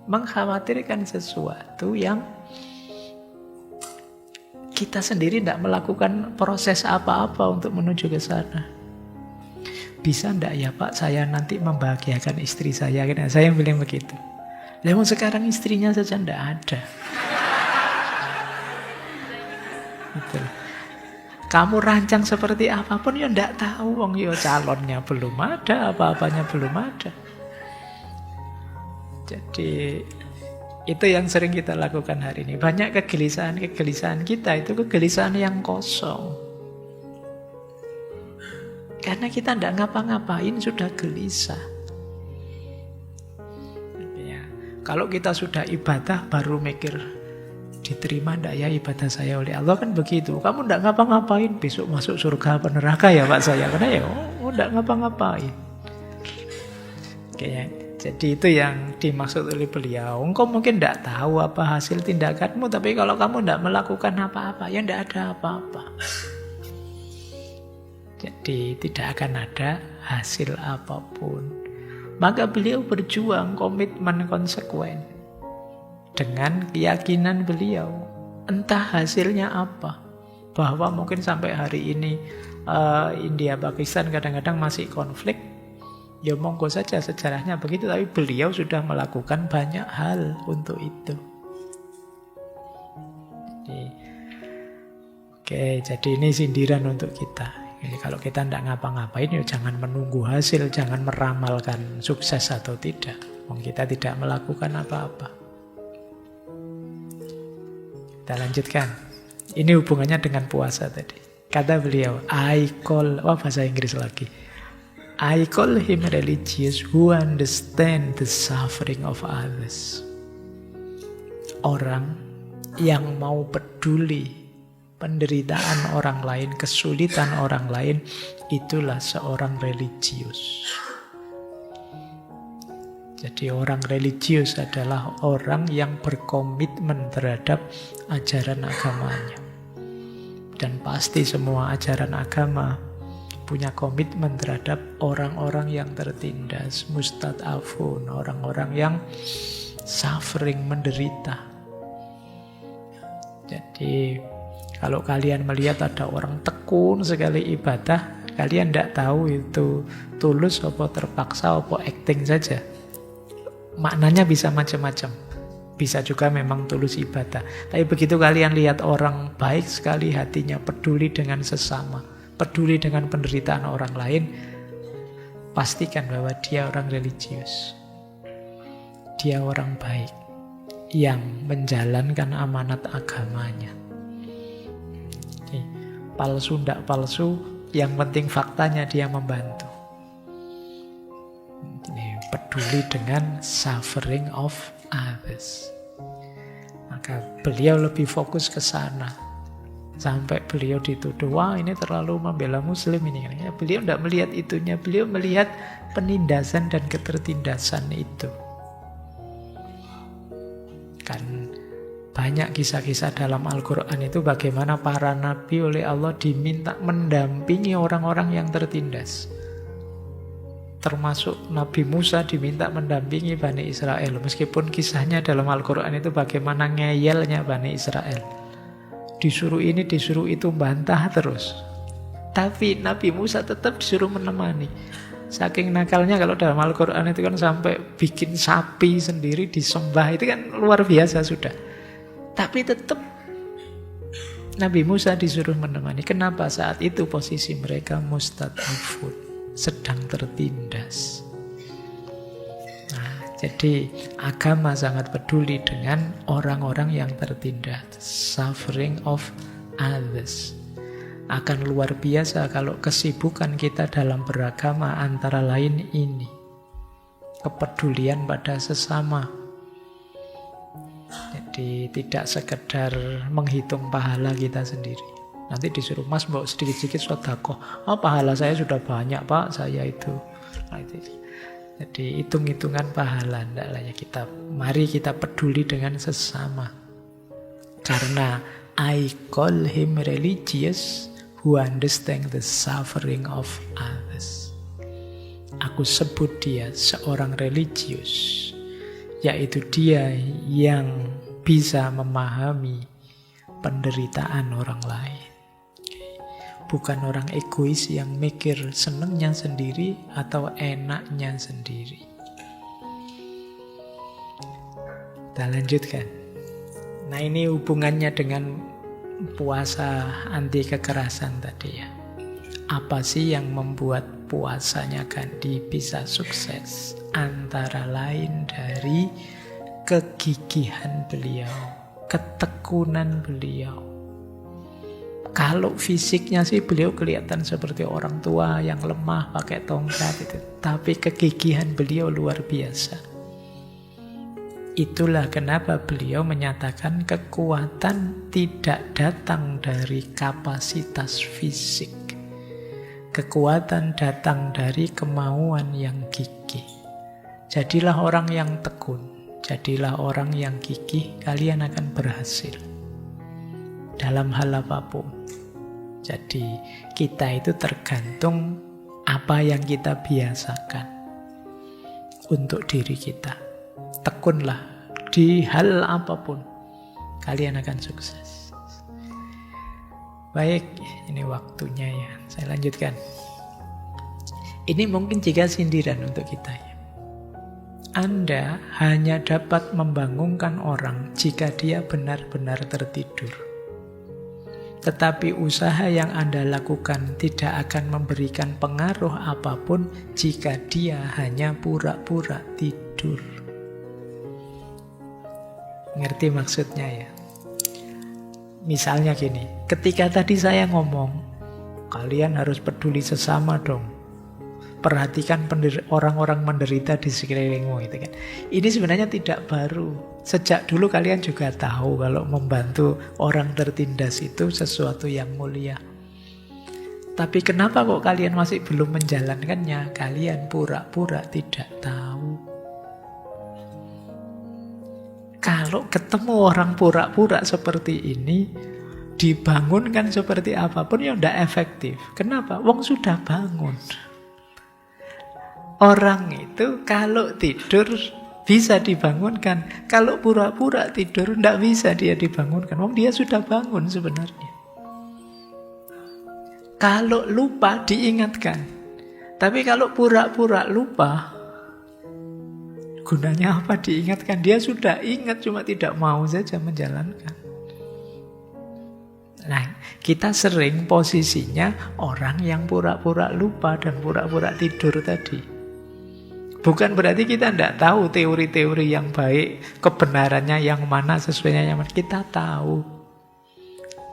mengkhawatirkan sesuatu yang kita sendiri tidak melakukan proses apa-apa untuk menuju ke sana. Bisa tidak ya Pak, saya nanti membahagiakan istri saya? Saya bilang begitu. Lalu sekarang istrinya saja tidak ada. Betul. Kamu rancang seperti apapun ya ndak tahu, wong yo calonnya belum ada, apa-apanya belum ada. Jadi itu yang sering kita lakukan hari ini. Banyak kegelisahan kita itu kegelisahan yang kosong. Karena kita ndak ngapa-ngapain sudah gelisah. Ya, kalau kita sudah ibadah baru mikir, diterima enggak ya ibadah saya oleh Allah, kan begitu. Kamu enggak ngapa-ngapain, besok masuk surga apa neraka ya Pak saya? Karena ya enggak ngapa-ngapain. Oke, jadi itu yang dimaksud oleh beliau. Engkau mungkin enggak tahu apa hasil tindakanmu, tapi kalau kamu enggak melakukan apa-apa, ya enggak ada apa-apa. Jadi tidak akan ada hasil apapun. Maka beliau berjuang, komitmen, konsekuen. Dengan keyakinan beliau, entah hasilnya apa, bahwa mungkin sampai hari ini India Pakistan kadang-kadang masih konflik, ya monggo saja sejarahnya begitu, tapi beliau sudah melakukan banyak hal untuk itu. Jadi ini sindiran untuk kita. Jadi kalau kita tidak ngapa-ngapain, ya jangan menunggu hasil, jangan meramalkan sukses atau tidak. Kita tidak melakukan apa-apa. Kita lanjutkan. Ini hubungannya dengan puasa tadi. Kata beliau, bahasa Inggris lagi. I call him religious who understand the suffering of others. Orang yang mau peduli penderitaan orang lain, kesulitan orang lain, itulah seorang religius. Jadi orang religius adalah orang yang berkomitmen terhadap ajaran agamanya. Dan pasti semua ajaran agama punya komitmen terhadap orang-orang yang tertindas, mustad'afun, orang-orang yang suffering, menderita. Jadi kalau kalian melihat ada orang tekun sekali ibadah, kalian tidak tahu itu tulus apa terpaksa apa acting saja. Maknanya bisa macam-macam. Bisa juga memang tulus ibadah. Tapi begitu kalian lihat orang baik sekali hatinya, peduli dengan sesama, peduli dengan penderitaan orang lain, pastikan bahwa dia orang religius. Dia orang baik yang menjalankan amanat agamanya. Jadi, palsu ndak palsu, yang penting faktanya dia membantu. Peduli dengan suffering of others. Maka beliau lebih fokus ke sana. Sampai beliau dituduh, wah ini terlalu membela muslim ini. Beliau tidak melihat itunya, beliau melihat penindasan dan ketertindasan itu. Kan banyak kisah-kisah dalam Al-Quran itu bagaimana para nabi oleh Allah diminta mendampingi orang-orang yang tertindas. Termasuk Nabi Musa diminta mendampingi Bani Israel. Meskipun kisahnya dalam Al-Quran itu bagaimana ngeyelnya Bani Israel. Disuruh ini, disuruh itu, bantah terus. Tapi Nabi Musa tetap disuruh menemani. Saking nakalnya kalau dalam Al-Quran itu kan sampai bikin sapi sendiri disembah. Itu kan luar biasa sudah. Tapi tetap Nabi Musa disuruh menemani. Kenapa? Saat itu posisi mereka mustad'afun, sedang tertindas. Nah, jadi agama sangat peduli dengan orang-orang yang tertindas. Suffering of others. Akan luar biasa kalau kesibukan kita dalam beragama antara lain ini. Kepedulian pada sesama. Jadi tidak sekedar menghitung pahala kita sendiri. Nanti disuruh, mas bawa sedikit-sedikit sedekah. Oh, pahala saya sudah banyak pak, saya itu. Nah, itu. Jadi hitung-hitungan pahala. Mari kita peduli dengan sesama. Karena I call him religious who understand the suffering of others. Aku sebut dia seorang religius, yaitu dia yang bisa memahami penderitaan orang lain. Bukan orang egois yang mikir senengnya sendiri atau enaknya sendiri. Kita lanjutkan. Nah, ini hubungannya dengan puasa anti kekerasan tadi ya. Apa sih yang membuat puasanya Gandhi bisa sukses? Antara lain dari kegigihan beliau, ketekunan beliau. Kalau fisiknya sih beliau kelihatan seperti orang tua yang lemah pakai tongkat itu. Tapi kegigihan beliau luar biasa. Itulah kenapa beliau menyatakan kekuatan tidak datang dari kapasitas fisik. Kekuatan datang dari kemauan yang gigih. Jadilah orang yang tekun. Jadilah orang yang gigih, kalian akan berhasil. Dalam hal apapun. Jadi kita itu tergantung apa yang kita biasakan untuk diri kita. Tekunlah di hal apapun, kalian akan sukses. Baik, ini waktunya ya. Saya lanjutkan. Ini mungkin jika sindiran untuk kita ya. Anda hanya dapat membangunkan orang jika dia benar-benar tertidur. Tetapi usaha yang Anda lakukan tidak akan memberikan pengaruh apapun jika dia hanya pura-pura tidur. Ngerti maksudnya ya? Misalnya gini, ketika tadi saya ngomong, kalian harus peduli sesama dong. Perhatikan orang-orang menderita di sekelilingmu gitu kan. Ini sebenarnya tidak baru. Sejak dulu kalian juga tahu kalau membantu orang tertindas itu sesuatu yang mulia. Tapi kenapa kok kalian masih belum menjalankannya? Kalian pura-pura tidak tahu. Kalau ketemu orang pura-pura seperti ini, dibangunkan seperti apapun ya tidak efektif. Kenapa? Wong sudah bangun. Orang itu kalau tidur bisa dibangunkan. Kalau pura-pura tidur tidak bisa dia dibangunkan. Wong dia sudah bangun sebenarnya. Kalau lupa diingatkan. Tapi kalau pura-pura lupa, gunanya apa diingatkan? Dia sudah ingat cuma tidak mau saja menjalankan. Nah, kita sering posisinya orang yang pura-pura lupa dan pura-pura tidur tadi. Bukan berarti kita tidak tahu teori-teori yang baik, kebenarannya yang mana, sesuainya yang mana. Kita tahu.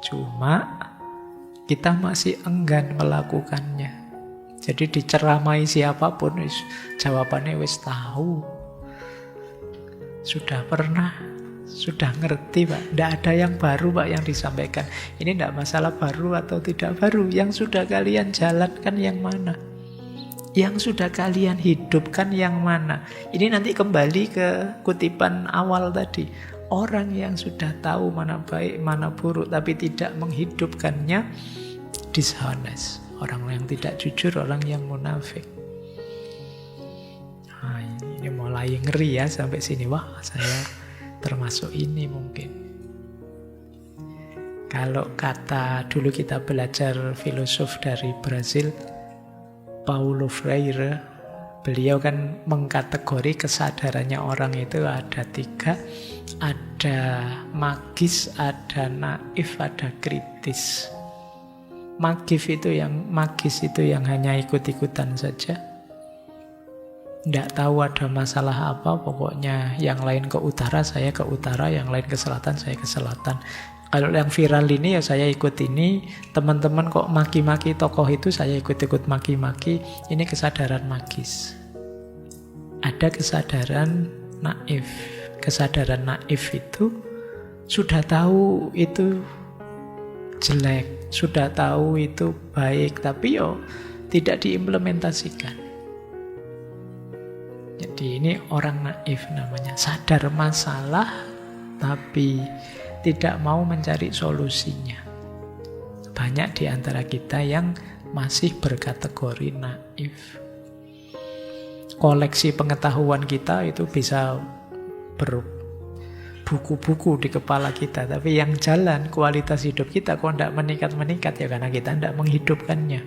Cuma kita masih enggan melakukannya. Jadi diceramai siapapun, jawabannya wis tahu. Sudah pernah, sudah ngerti Pak. Tidak ada yang baru Pak yang disampaikan. Ini tidak masalah baru atau tidak baru. Yang sudah kalian jalankan yang mana? Yang sudah kalian hidupkan yang mana? Ini nanti kembali ke kutipan awal tadi. Orang yang sudah tahu mana baik, mana buruk, tapi tidak menghidupkannya, dishonest. Orang yang tidak jujur, orang yang munafik. Nah, ini mulai ngeri ya sampai sini. Wah, saya termasuk ini mungkin. Kalau kata dulu kita belajar filosof dari Brazil, Paulo Freire, beliau kan mengkategori kesadarannya orang itu ada 3. Ada magis, ada naif, ada kritis. Magis itu yang hanya ikut-ikutan saja. Tidak tahu ada masalah apa, pokoknya yang lain ke utara, saya ke utara, yang lain ke selatan, saya ke selatan. Kalau yang viral ini ya saya ikut ini, teman-teman kok maki-maki tokoh itu saya ikut-ikut maki-maki. Ini kesadaran magis. Ada kesadaran naif. Kesadaran naif itu sudah tahu itu jelek, sudah tahu itu baik, tapi tidak diimplementasikan. Jadi ini orang naif namanya, sadar masalah tapi tidak mau mencari solusinya. Banyak di antara kita yang masih berkategori naif. Koleksi pengetahuan kita itu bisa berbuku-buku di kepala kita, tapi yang jalan kualitas hidup kita kok tidak meningkat-meningkat ya karena kita tidak menghidupkannya.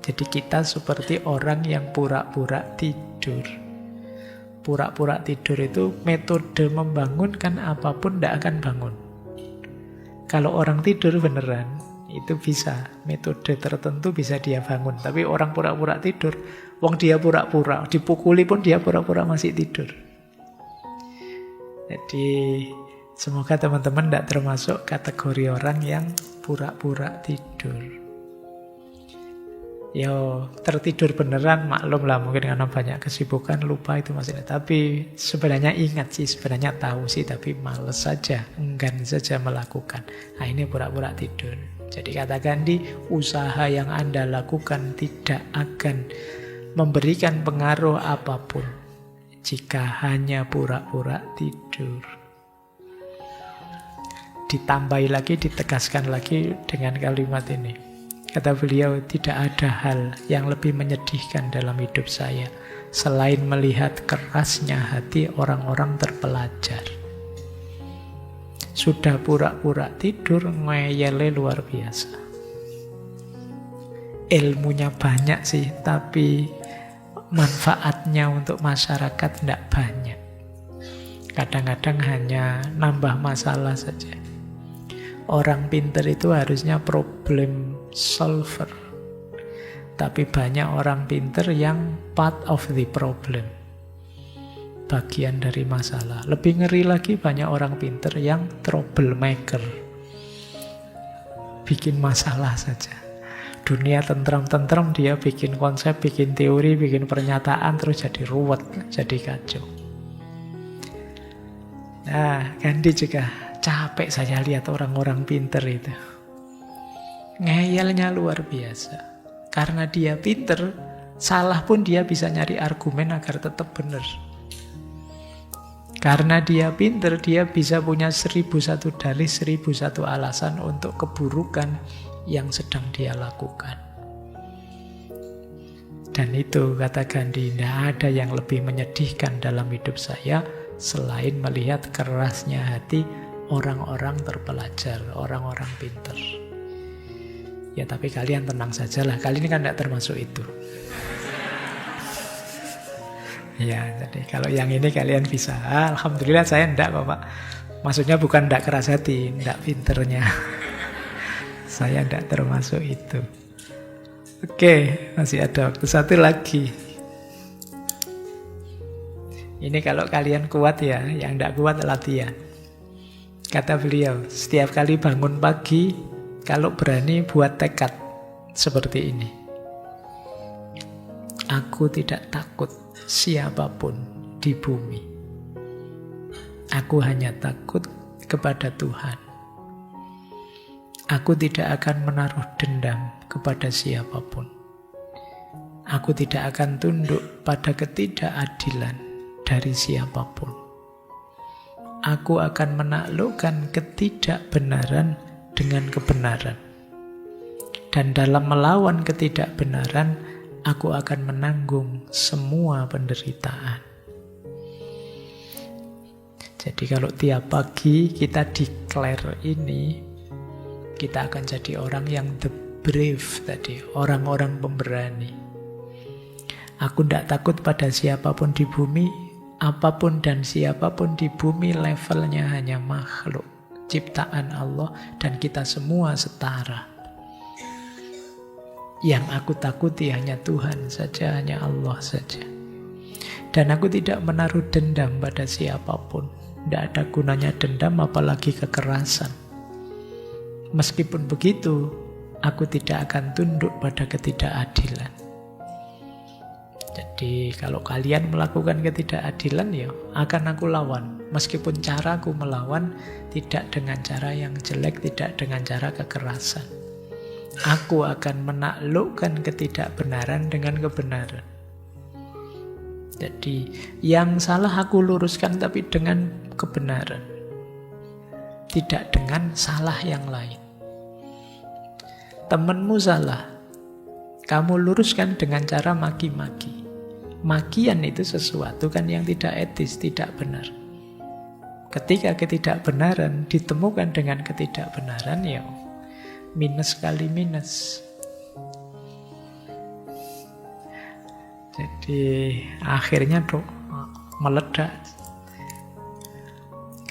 Jadi kita seperti orang yang pura-pura tidur. Pura-pura tidur itu metode membangunkan apapun tidak akan bangun. Kalau orang tidur beneran, itu bisa. Metode tertentu bisa dia bangun. Tapi orang pura-pura tidur, wong dia pura-pura, dipukuli pun dia pura-pura masih tidur. Jadi semoga teman-teman tidak termasuk kategori orang yang pura-pura tidur. Tertidur beneran maklum lah, mungkin karena banyak kesibukan lupa itu maksudnya. Tapi sebenarnya ingat sih, sebenarnya tahu sih, tapi males saja, enggan saja melakukan. Nah ini pura-pura tidur. Jadi kata Gandhi, usaha yang Anda lakukan tidak akan memberikan pengaruh apapun jika hanya pura-pura tidur. Ditambahi lagi, ditegaskan lagi dengan kalimat ini. Kata beliau, tidak ada hal yang lebih menyedihkan dalam hidup saya selain melihat kerasnya hati orang-orang terpelajar. Sudah pura-pura tidur, ngeyele luar biasa. Ilmunya banyak sih, tapi manfaatnya untuk masyarakat tidak banyak. Kadang-kadang hanya nambah masalah saja. Orang pintar itu harusnya problem solver. Tapi banyak orang pintar yang part of the problem. Bagian dari masalah. Lebih ngeri lagi banyak orang pintar yang troublemaker. Bikin masalah saja. dunia tentram-tentram, dia bikin konsep, bikin teori, bikin pernyataan, terus jadi ruwet, jadi kacau. Nah, Gandhi juga capek saya lihat orang-orang pinter itu. Ngeyelnya luar biasa. Karena dia pinter, salah pun dia bisa nyari argumen agar tetap benar. Karena dia pinter, dia bisa punya 1001 dalih, 1001 alasan untuk keburukan yang sedang dia lakukan. Dan itu, kata Gandhi, tidak ada yang lebih menyedihkan dalam hidup saya selain melihat kerasnya hati orang-orang terpelajar, orang-orang pinter. Ya tapi kalian tenang sajalah, kali ini kan tidak termasuk itu. Ya, jadi kalau yang ini kalian bisa. Alhamdulillah saya tidak kok Pak. Maksudnya bukan tidak keras hati, tidak pinternya. Saya tidak termasuk itu. Oke, masih ada waktu satu lagi. Ini kalau kalian kuat ya, yang tidak kuat latihan. Kata beliau, setiap kali bangun pagi, kalau berani buat tekad seperti ini. Aku tidak takut siapapun di bumi. Aku hanya takut kepada Tuhan. Aku tidak akan menaruh dendam kepada siapapun. Aku tidak akan tunduk pada ketidakadilan dari siapapun. Aku akan menaklukkan ketidakbenaran dengan kebenaran. Dan dalam melawan ketidakbenaran, aku akan menanggung semua penderitaan. Jadi kalau tiap pagi kita declare ini, kita akan jadi orang yang the brave tadi, orang-orang pemberani. Aku tidak takut pada siapapun di bumi, apapun dan siapapun di bumi levelnya hanya makhluk, ciptaan Allah, dan kita semua setara. Yang aku takuti hanya Tuhan saja, hanya Allah saja. Dan aku tidak menaruh dendam pada siapapun. Tidak ada gunanya dendam, apalagi kekerasan. Meskipun begitu, aku tidak akan tunduk pada ketidakadilan. Jadi kalau kalian melakukan ketidakadilan, ya akan aku lawan. Meskipun caraku melawan tidak dengan cara yang jelek, tidak dengan cara kekerasan. Aku akan menaklukkan ketidakbenaran dengan kebenaran. Jadi yang salah aku luruskan, tapi dengan kebenaran, tidak dengan salah yang lain. Temanmu salah, kamu luruskan dengan cara maki-maki. Makian itu sesuatu kan yang tidak etis, tidak benar. Ketika ketidakbenaran ditemukan dengan ketidakbenaran, ya minus kali minus. Jadi akhirnya meledak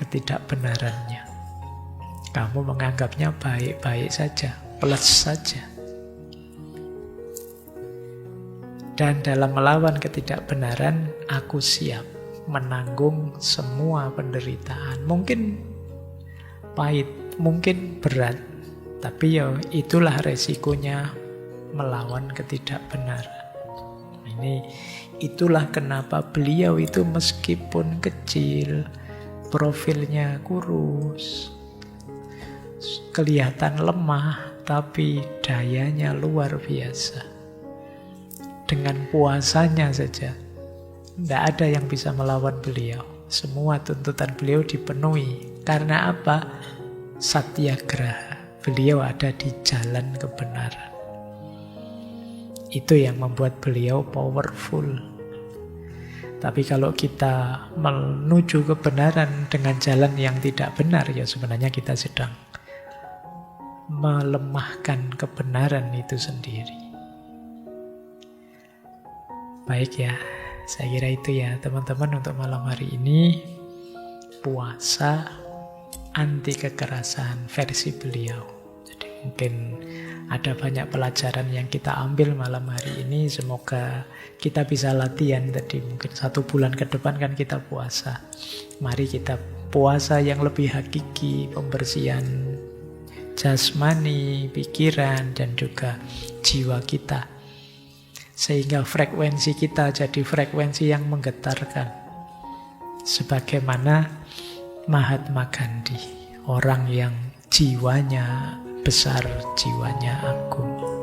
ketidakbenarannya. Kamu menganggapnya baik-baik saja, plus saja. Dan dalam melawan ketidakbenaran, aku siap menanggung semua penderitaan. Mungkin pahit, mungkin berat, tapi ya itulah resikonya melawan ketidakbenaran. Itulah kenapa beliau itu meskipun kecil, profilnya kurus, kelihatan lemah, tapi dayanya luar biasa. Dengan puasanya saja, tidak ada yang bisa melawan beliau. Semua tuntutan beliau dipenuhi. Karena apa? Satyagraha. Beliau ada di jalan kebenaran. Itu yang membuat beliau powerful. Tapi kalau kita menuju kebenaran dengan jalan yang tidak benar, ya sebenarnya kita sedang melemahkan kebenaran itu sendiri. Baik ya, saya kira itu ya teman-teman untuk malam hari ini. Puasa anti kekerasan versi beliau. Jadi mungkin ada banyak pelajaran yang kita ambil malam hari ini. Semoga kita bisa latihan tadi. Mungkin 1 bulan ke depan kan kita puasa. Mari kita puasa yang lebih hakiki, pembersihan jasmani, pikiran, dan juga jiwa kita. Sehingga frekuensi kita jadi frekuensi yang menggetarkan. Sebagaimana Mahatma Gandhi, orang yang jiwanya besar, jiwanya agung.